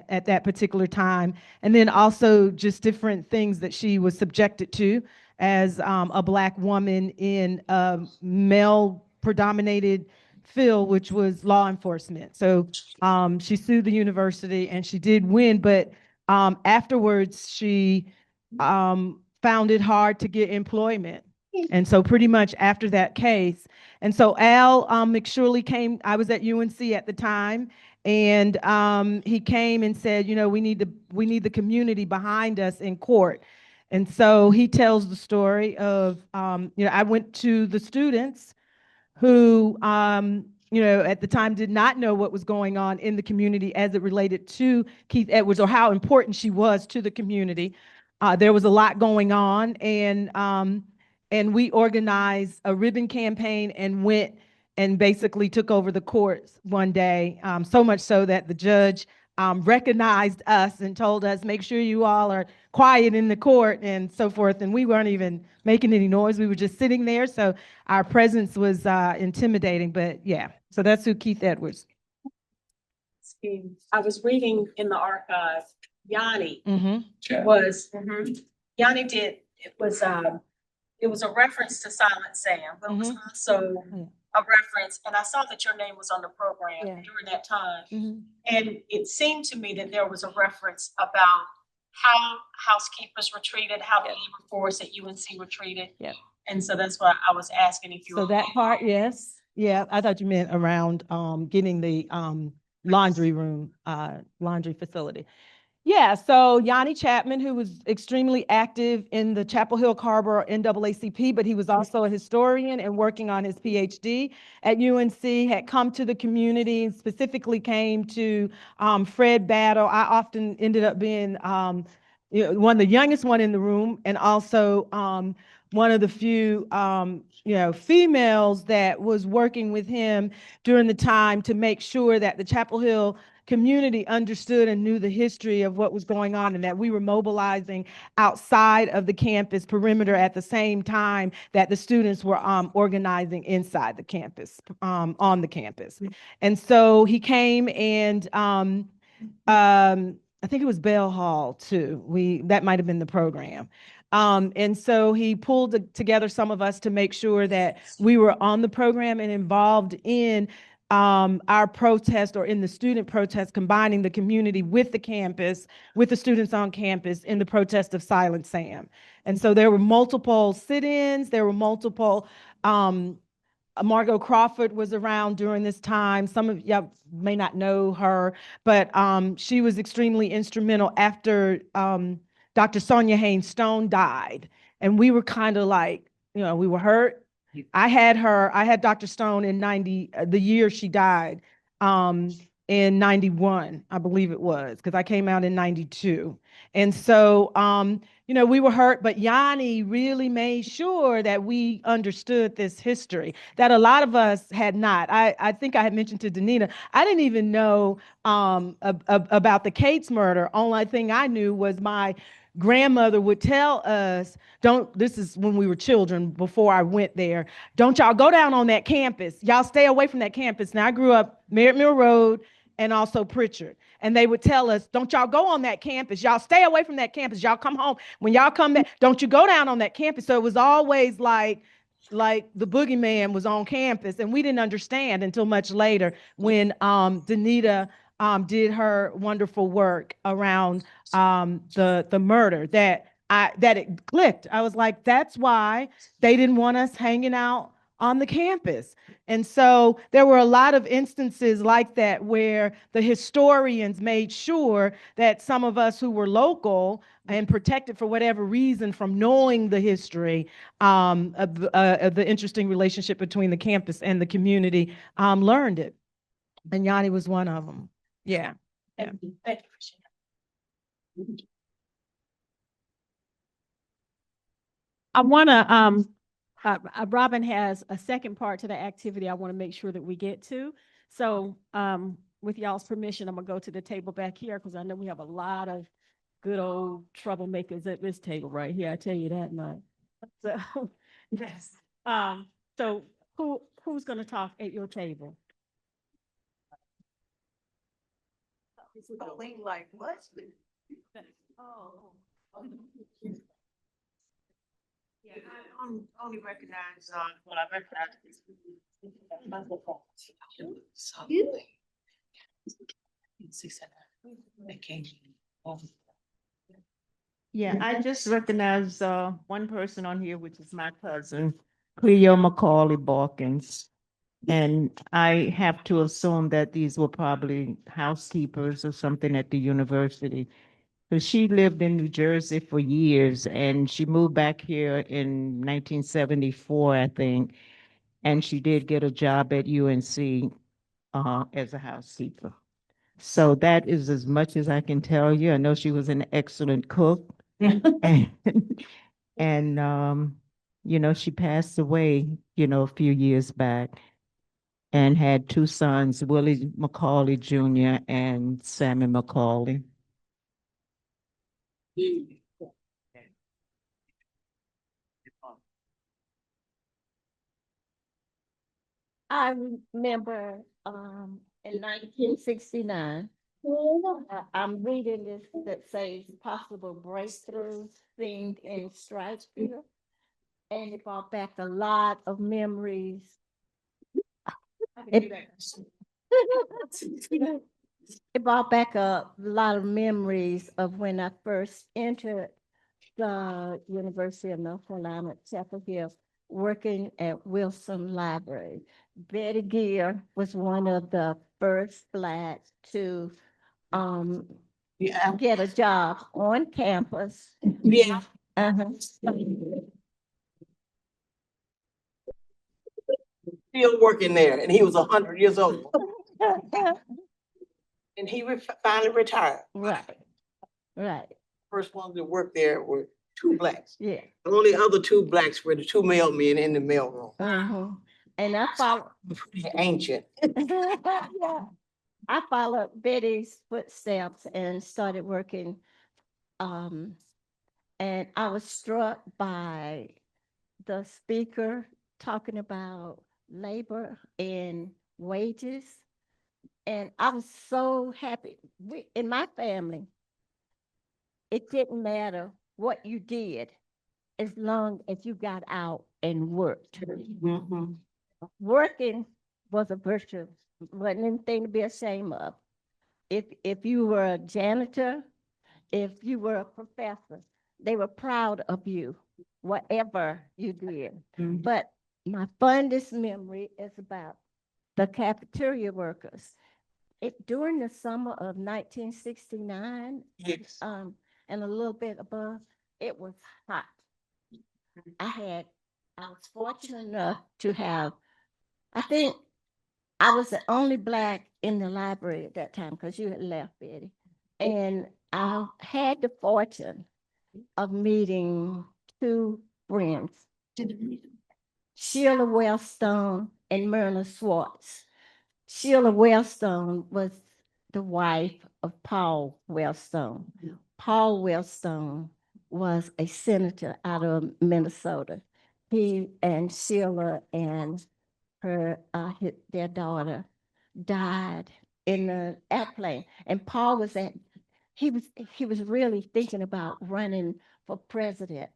at that particular time. And then also just different things that she was subjected to as a Black woman in a male predominated field, which was law enforcement. So she sued the university and she did win, but afterwards she found it hard to get employment. And so pretty much after that case, and so Al McShirley came, I was at UNC at the time, and he came and said, you know, we need the community behind us in court. And so he tells the story of, you know, I went to the students who, you know, at the time did not know what was going on in the community as it related to Keith Edwards or how important she was to the community. There was a lot going on, and we organized a ribbon campaign and went and basically took over the courts one day, so much so that the judge recognized us and told us, make sure you all are quiet in the court and so forth. And we weren't even making any noise. We were just sitting there. So our presence was intimidating. But yeah, so that's who Keith Edwards. I was reading in the archive, Yanni was, Yanni did, it was a reference to Silent Sam, but it was also a reference, and I saw that your name was on the program during that time. And it seemed to me that there was a reference about how housekeepers were treated, how the labor force at UNC were treated. And so that's why I was asking if you were. So that part, yes. Yeah, I thought you meant around getting the laundry room, laundry facility. Yeah, so Yanni Chapman, who was extremely active in the Chapel Hill Harbor NAACP, but he was also a historian and working on his PhD at UNC, had come to the community, specifically came to Fred Battle. I often ended up being you know, one of the youngest one in the room, and also one of the few you know, females that was working with him during the time to make sure that the Chapel Hill community understood and knew the history of what was going on, and that we were mobilizing outside of the campus perimeter at the same time that the students were organizing inside the campus, on the campus. And so he came, and I think it was Bell Hall too. That might have been the program. And so he pulled together some of us to make sure that we were on the program and involved in our protest, or in the student protest, combining the community with the campus, with the students on campus in the protest of Silent Sam. And so there were multiple sit-ins, there were multiple, Margot Crawford was around during this time. Some of y'all may not know her, but she was extremely instrumental after Dr. Sonia Haynes Stone died. And we were kind of like, you know, we were hurt. I had Dr. Stone in the year she died, in 91, I believe it was, because I came out in 92. And so, you know, we were hurt, but Yanni really made sure that we understood this history that a lot of us had not. I think I had mentioned to Danita, I didn't even know about the Cates murder. Only thing I knew was my grandmother would tell us, this is when we were children, before I went there, don't y'all go down on that campus. Y'all stay away from that campus. Now, I grew up Merritt Mill Road and also Pritchard. And they would tell us, don't y'all go on that campus. Y'all stay away from that campus. Y'all come home. When y'all come back, don't you go down on that campus. So it was always like the boogeyman was on campus. And we didn't understand until much later when Danita did her wonderful work around the murder, that it clicked. I was like, that's why they didn't want us hanging out on the campus. And so there were a lot of instances like that where the historians made sure that some of us who were local and protected for whatever reason from knowing the history of the interesting relationship between the campus and the community learned it. And Yanni was one of them. Yeah. Thank you. Thank you. I want to, Robin has a second part to the activity I want to make sure that we get to. So with y'all's permission, I'm going to go to the table back here because I know we have a lot of good old troublemakers at this table right here. I tell you that much. So, yes. So who's going to talk at your table? Like what? Yeah, I only recognize what I recognize. Yeah, I just recognize one person on here, which is my cousin, Cleo Macaulay Balkins. And I have to assume that these were probably housekeepers or something at the university. So she lived in New Jersey for years and she moved back here in 1974, I think. And she did get a job at UNC as a housekeeper. So that is as much as I can tell you. I know she was an excellent cook. And you know, she passed away, you know, a few years back and had two sons, Willie Macaulay Jr. and Sammy Macaulay. I remember in 1969, I'm reading this that says possible breakthroughs seen in Stripesville, and it brought back a lot of memories. It brought back a lot of memories of when I first entered the University of North Carolina at Chapel Hill, working at Wilson Library. Betty Gear was one of the first Blacks to get a job on campus. Yeah. Still working there, and he was 100 years old. And he finally retired. Right. Right. First ones that worked there were two Blacks. Yeah. The only other two Blacks were the two mailmen in the mailroom. And I followed. Pretty ancient. Yeah. I followed Betty's footsteps and started working. And I was struck by the speaker talking about labor and wages. And I was so happy. In my family, it didn't matter what you did as long as you got out and worked. Working was a virtue, wasn't anything to be ashamed of. If you were a janitor, if you were a professor, they were proud of you, whatever you did. But my fondest memory is about the cafeteria workers. During the summer of 1969, yes. And a little bit above, it was hot. I was fortunate enough to have, I think I was the only Black in the library at that time because you had left, Betty. And I had the fortune of meeting two friends, Sheila Wellstone and Myrna Swartz. Sheila Wellstone was the wife of Paul Wellstone. Paul Wellstone was a senator out of Minnesota. He and Sheila and their daughter died in an airplane. And Paul was he was really thinking about running for president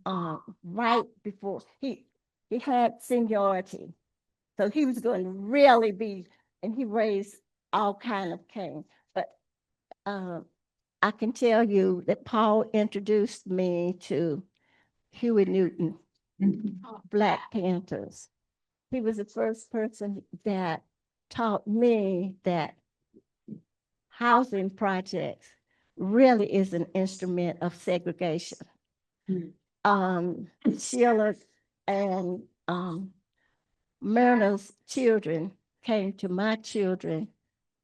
right before he had seniority. So he was going to really be, and he raised all kind of cane. But I can tell you that Paul introduced me to Huey Newton Black Panthers. He was the first person that taught me that housing projects really is an instrument of segregation. Sheila and Myrna's children came to my children's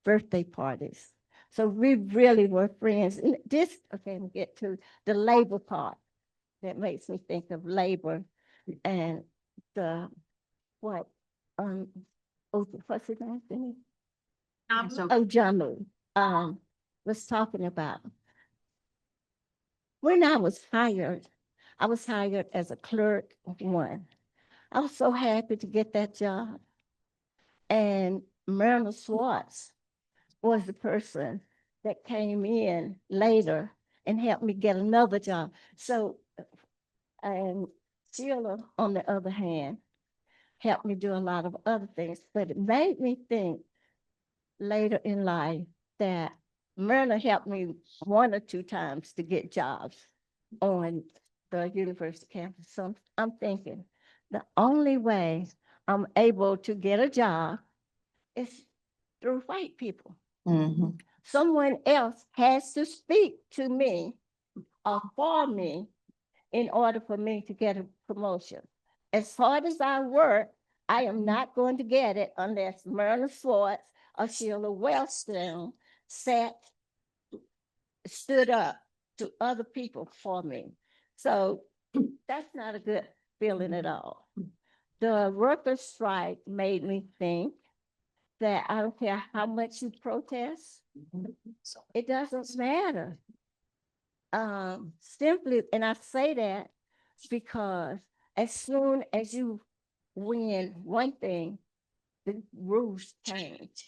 birthday parties. So we really were friends. And this, okay, we get to the labor part. That makes me think of labor and the, what, what's his name? Jamu, was talking about. When I was hired as a clerk one. I was so happy to get that job. And Myrna Swartz was the person that came in later and helped me get another job. So, and Sheila, on the other hand, helped me do a lot of other things, but it made me think later in life that Myrna helped me 1 or 2 times to get jobs on the university campus. So I'm thinking the only way I'm able to get a job is through white people. Someone else has to speak to me or for me in order for me to get a promotion. As hard as I work, I am not going to get it unless Myrna Swartz or Sheila Wellstone stood up to other people for me. So that's not a good feeling at all. The workers' strike made me think that I don't care how much you protest, it doesn't matter. Simply, and I say that because as soon as you win one thing, the rules change.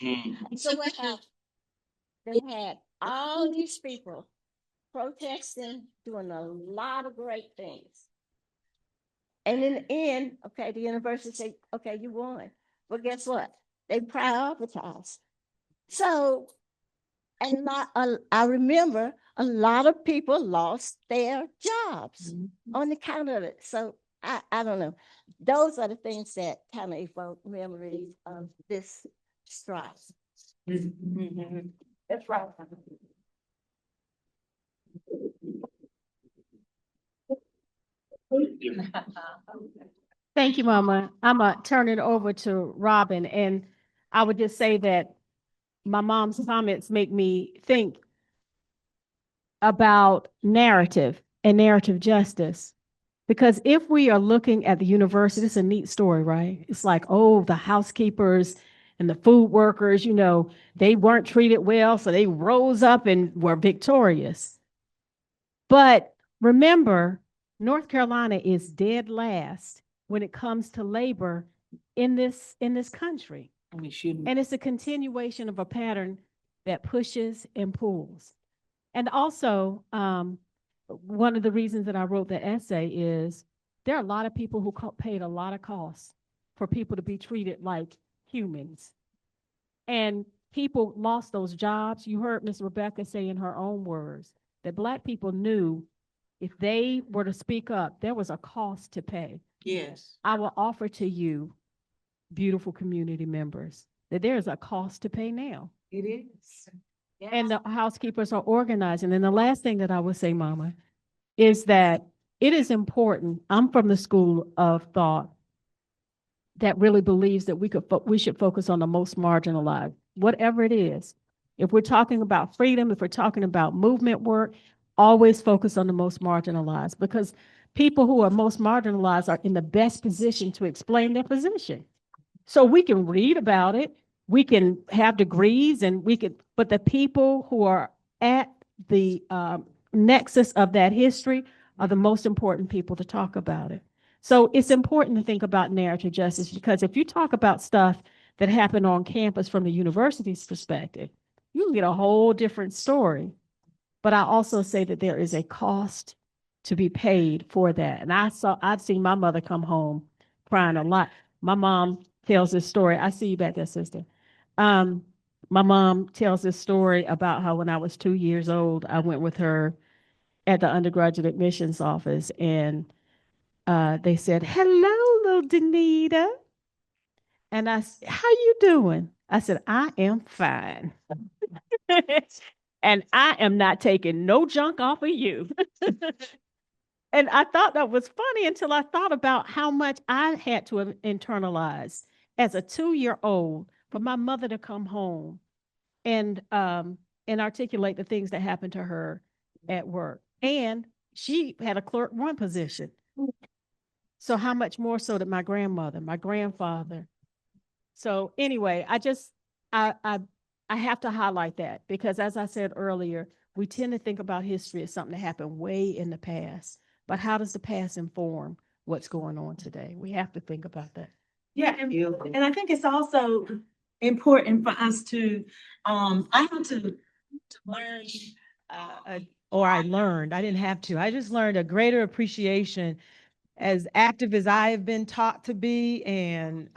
So what happened? They had all these people protesting, doing a lot of great things. And in the end, okay, the university said, okay, you won. But guess what? They prioritized. So, and I remember a lot of people lost their jobs on account of it. So I don't know. Those are the things that kind of evoke memories of this strike. That's right. Thank you, Mama. I'm going to turn it over to Robin. And I would just say that my mom's comments make me think about narrative and narrative justice. Because if we are looking at the university, it's a neat story, right? It's like, oh, the housekeepers and the food workers, you know, they weren't treated well, so they rose up and were victorious. But remember, North Carolina is dead last when it comes to labor in this country. And it's a continuation of a pattern that pushes and pulls. And also, one of the reasons that I wrote the essay is there are a lot of people who paid a lot of costs for people to be treated like humans. And people lost those jobs. You heard Ms. Rebecca say in her own words that Black people knew if they were to speak up, there was a cost to pay. Yes. I will offer to you, beautiful community members, that there is a cost to pay now. It is. Yes. And the housekeepers are organizing. And the last thing that I would say, Mama, is that it is important. I'm from the school of thought that really believes that we should focus on the most marginalized, whatever it is. If we're talking about freedom, if we're talking about movement work, always focus on the most marginalized, because people who are most marginalized are in the best position to explain their position. So we can read about it, we can have degrees, and but the people who are at the nexus of that history are the most important people to talk about it. So it's important to think about narrative justice, because if you talk about stuff that happened on campus from the university's perspective, you get a whole different story. But I also say that there is a cost to be paid for that. And I've seen my mother come home crying a lot. My mom tells this story. I see you back there, sister. My mom tells this story about how when I was 2 years old, I went with her at the undergraduate admissions office, and they said, "Hello, little Danita." And "How you doing?" I said, "I am fine." And I am not taking no junk off of you. And I thought that was funny until I thought about how much I had to internalize as a 2-year-old for my mother to come home and articulate the things that happened to her at work. And she had a clerk one position. So how much more so did my grandmother, my grandfather? So anyway, I have to highlight that because as I said earlier, we tend to think about history as something that happened way in the past. But how does the past inform what's going on today? We have to think about that. Yeah, and I think it's also important for us to, I had to learn, I didn't have to. I just learned a greater appreciation as active as I have been taught to be and,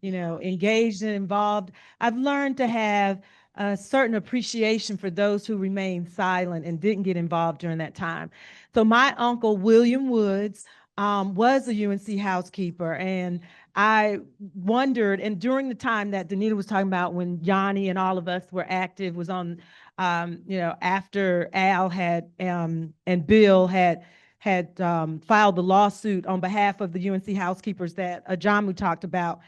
engaged and involved. I've learned to have a certain appreciation for those who remained silent and didn't get involved during that time. So my uncle, William Woods, was a UNC housekeeper. And I wondered, and during the time that Danita was talking about when Johnny and all of us were active, was on, after Al had, and Bill had filed the lawsuit on behalf of the UNC housekeepers that Ajamu talked about.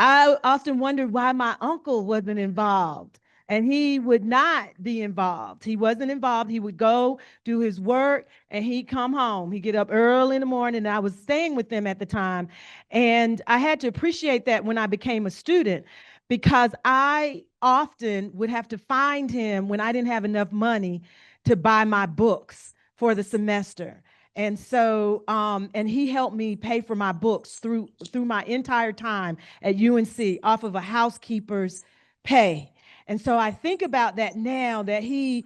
I often wondered why my uncle wasn't involved, and he would not be involved. He wasn't involved. He would go do his work and he'd come home. He'd get up early in the morning, and I was staying with them at the time. And I had to appreciate that when I became a student, because I often would have to find him when I didn't have enough money to buy my books for the semester. And so, and he helped me pay for my books through my entire time at UNC off of a housekeeper's pay. And so I think about that now, that his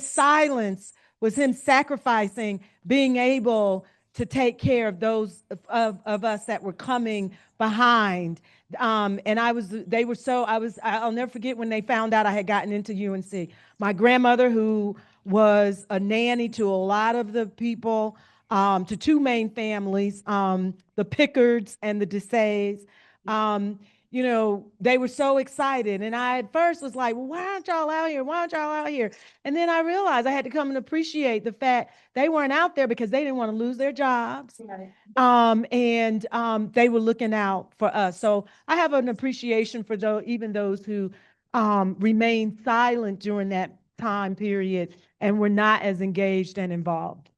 silence was him sacrificing being able to take care of those of us that were coming behind. And I'll never forget when they found out I had gotten into UNC. My grandmother, who was a nanny to a lot of the people, to two main families, the Pickards and the Desays. They were so excited. And I at first was like, well, why aren't y'all out here? Why aren't y'all out here? And then I realized I had to come and appreciate the fact they weren't out there because they didn't want to lose their jobs. They were looking out for us. So I have an appreciation for even those who remained silent during that time period and were not as engaged and involved.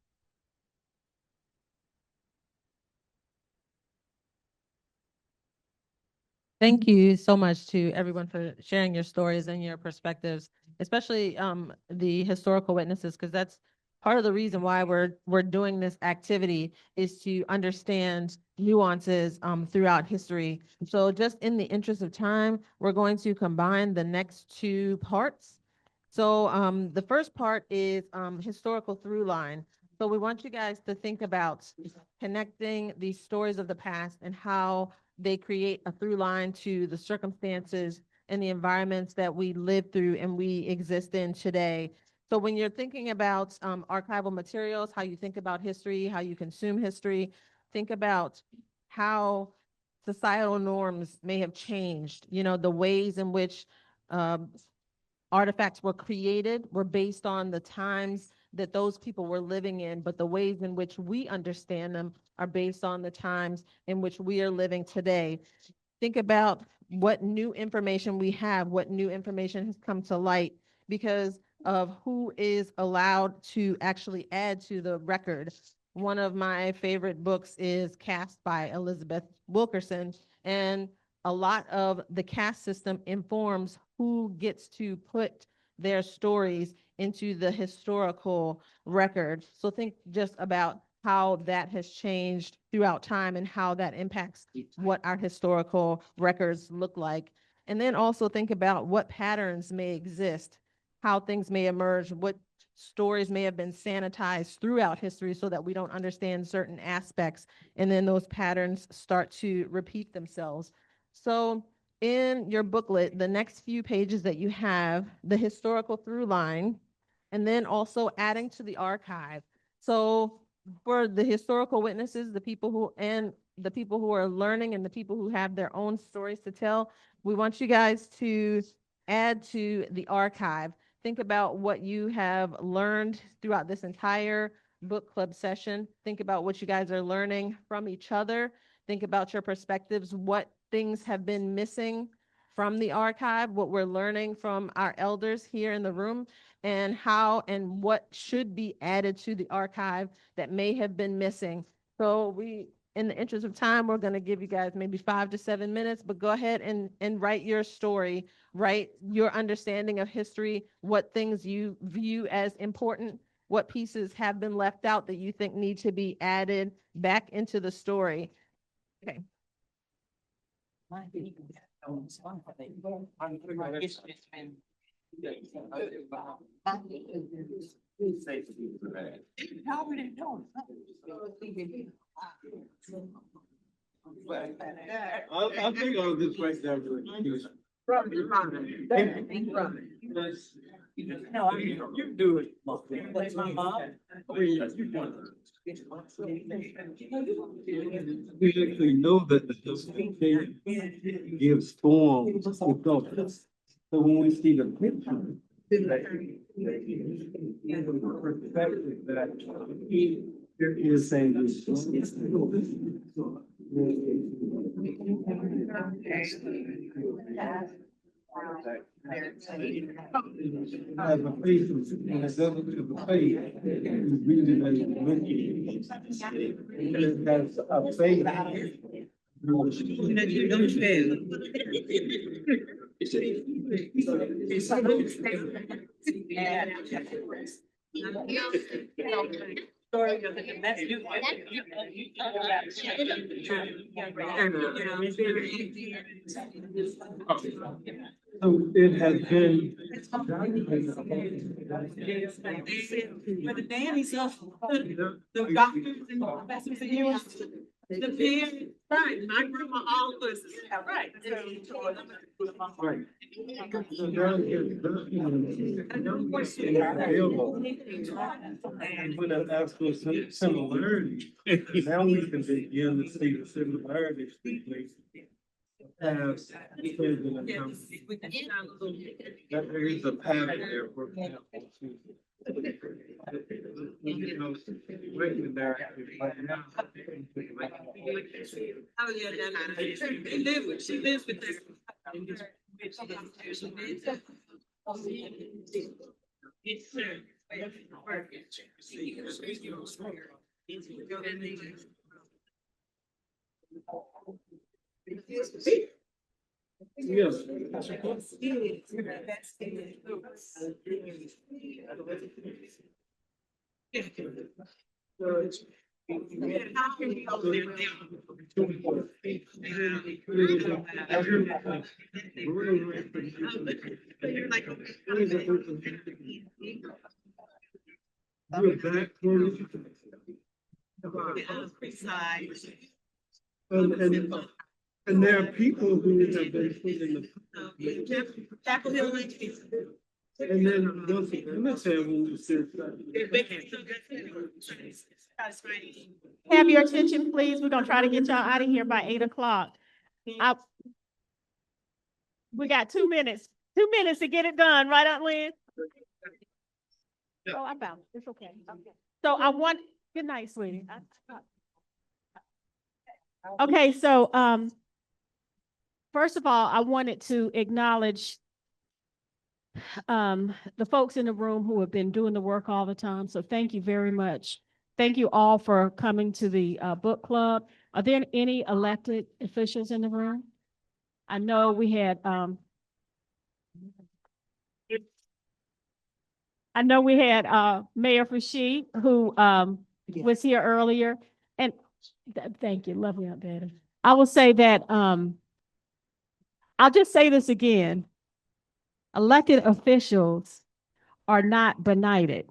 Thank you so much to everyone for sharing your stories and your perspectives, especially the historical witnesses, because that's part of the reason why we're doing this activity, is to understand nuances throughout history. So just in the interest of time, we're going to combine the next two parts. So the first part is historical through line. So we want you guys to think about connecting these stories of the past and how they create a through line to the circumstances and the environments that we live through and we exist in today. So when you're thinking about archival materials, how you think about history, how you consume history, think about how societal norms may have changed, the ways in which artifacts were created were based on the times that those people were living in, but the ways in which we understand them are based on the times in which we are living today. Think about what new information we have, what new information has come to light because of who is allowed to actually add to the record. One of my favorite books is Caste by Elizabeth Wilkerson, and a lot of the caste system informs who gets to put their stories into the historical record. So think just about how that has changed throughout time and how that impacts what our historical records look like. And then also think about what patterns may exist, how things may emerge, what stories may have been sanitized throughout history so that we don't understand certain aspects, and then those patterns start to repeat themselves. So in your booklet, the next few pages that you have, the historical through line, and then also adding to the archive. So for the historical witnesses, the people who are learning and the people who have their own stories to tell, we want you guys to add to the archive. Think about what you have learned throughout this entire book club session. Think about what you guys are learning from each other. Think about your perspectives, what things have been missing from the archive, what we're learning from our elders here in the room, and how and what should be added to the archive that may have been missing. So in the interest of time, we're going to give you guys maybe 5 to 7 minutes, but go ahead and write your story, write your understanding of history, what things you view as important, what pieces have been left out that you think need to be added back into the story. Okay. I think I'll just write down the no, you do it. That's my mom. We actually know that the history gives form to thought. So when we see the picture, perspective that there is saying this. As a face, when it doesn't do the face, you read it as looking. And it has a face. You don't fail. So it has been. For the nannies, the doctors and professors and you, the parents, right, my grandma all was, right. Right. And when I ask for similarity, now we can begin to see the similarities between past, present, and coming. That there is a pattern there for example. Written narrative right now. Oh, yeah, they live with, she lives with this. Yes. And there are people who have been put in the. Chapel Hill. And then once again, let's have when we sit. Have your attention, please. We're gonna try to get y'all out of here by 8 o'clock. We got 2 minutes. 2 minutes to get it done, right, Aunt Lynn? Oh, I bounced. It's okay. So I want, good night, sweetie. Okay, so first of all, I wanted to acknowledge the folks in the room who have been doing the work all the time. So thank you very much. Thank you all for coming to the book club. Are there any elected officials in the room? I know we had Mayor Rashid who was here earlier. And thank you, lovely Aunt Betty. I will say that I'll just say this again. Elected officials are not benighted.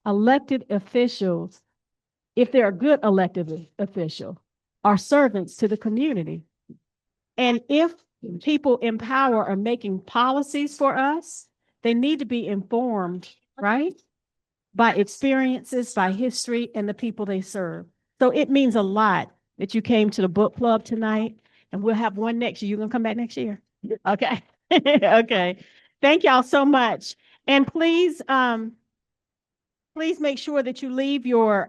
Elected officials, if they're a good elected official, are servants to the community. And if people in power are making policies for us, they need to be informed, right? by experiences, by history, and the people they serve. So it means a lot that you came to the book club tonight, and we'll have one next year. You gonna come back next year? Okay. Okay. Thank y'all so much. And please, please make sure that you leave your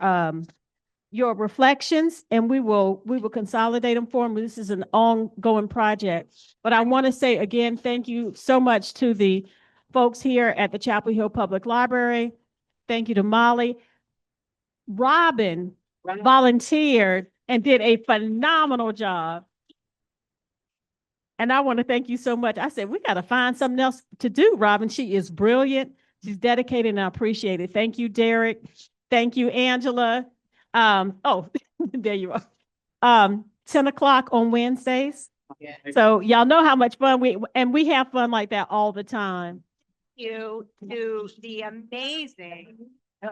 reflections, and we will consolidate them for them. This is an ongoing project. But I want to say again, thank you so much to the folks here at the Chapel Hill Public Library. Thank you to Molly. Robin volunteered and did a phenomenal job. And I want to thank you so much. I said, we got to find something else to do, Robin. She is brilliant. She's dedicated, and I appreciate it. Thank you, Derek. Thank you, Angela. Oh, there you are. 10 o'clock on Wednesdays. So y'all know how much fun we have fun like that all the time. You to the amazing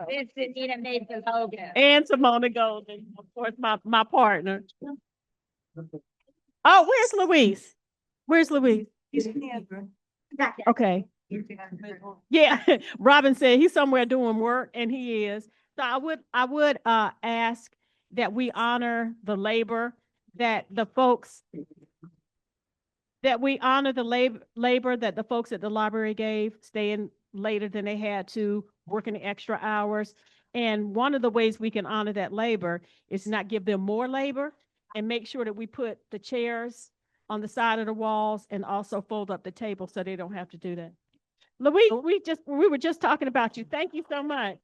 Miss Danita Mason-Hogans. And Simona Goldin, of course, my partner. Oh, where's Louise? Where's Louise? Okay. Yeah, Robin said he's somewhere doing work, and he is. So I would ask that we honor the labor that the folks that the folks at the library gave, staying later than they had to, working extra hours. And one of the ways we can honor that labor is not give them more labor, and make sure that we put the chairs on the side of the walls and also fold up the table so they don't have to do that. Louise, we were just talking about you. Thank you so much.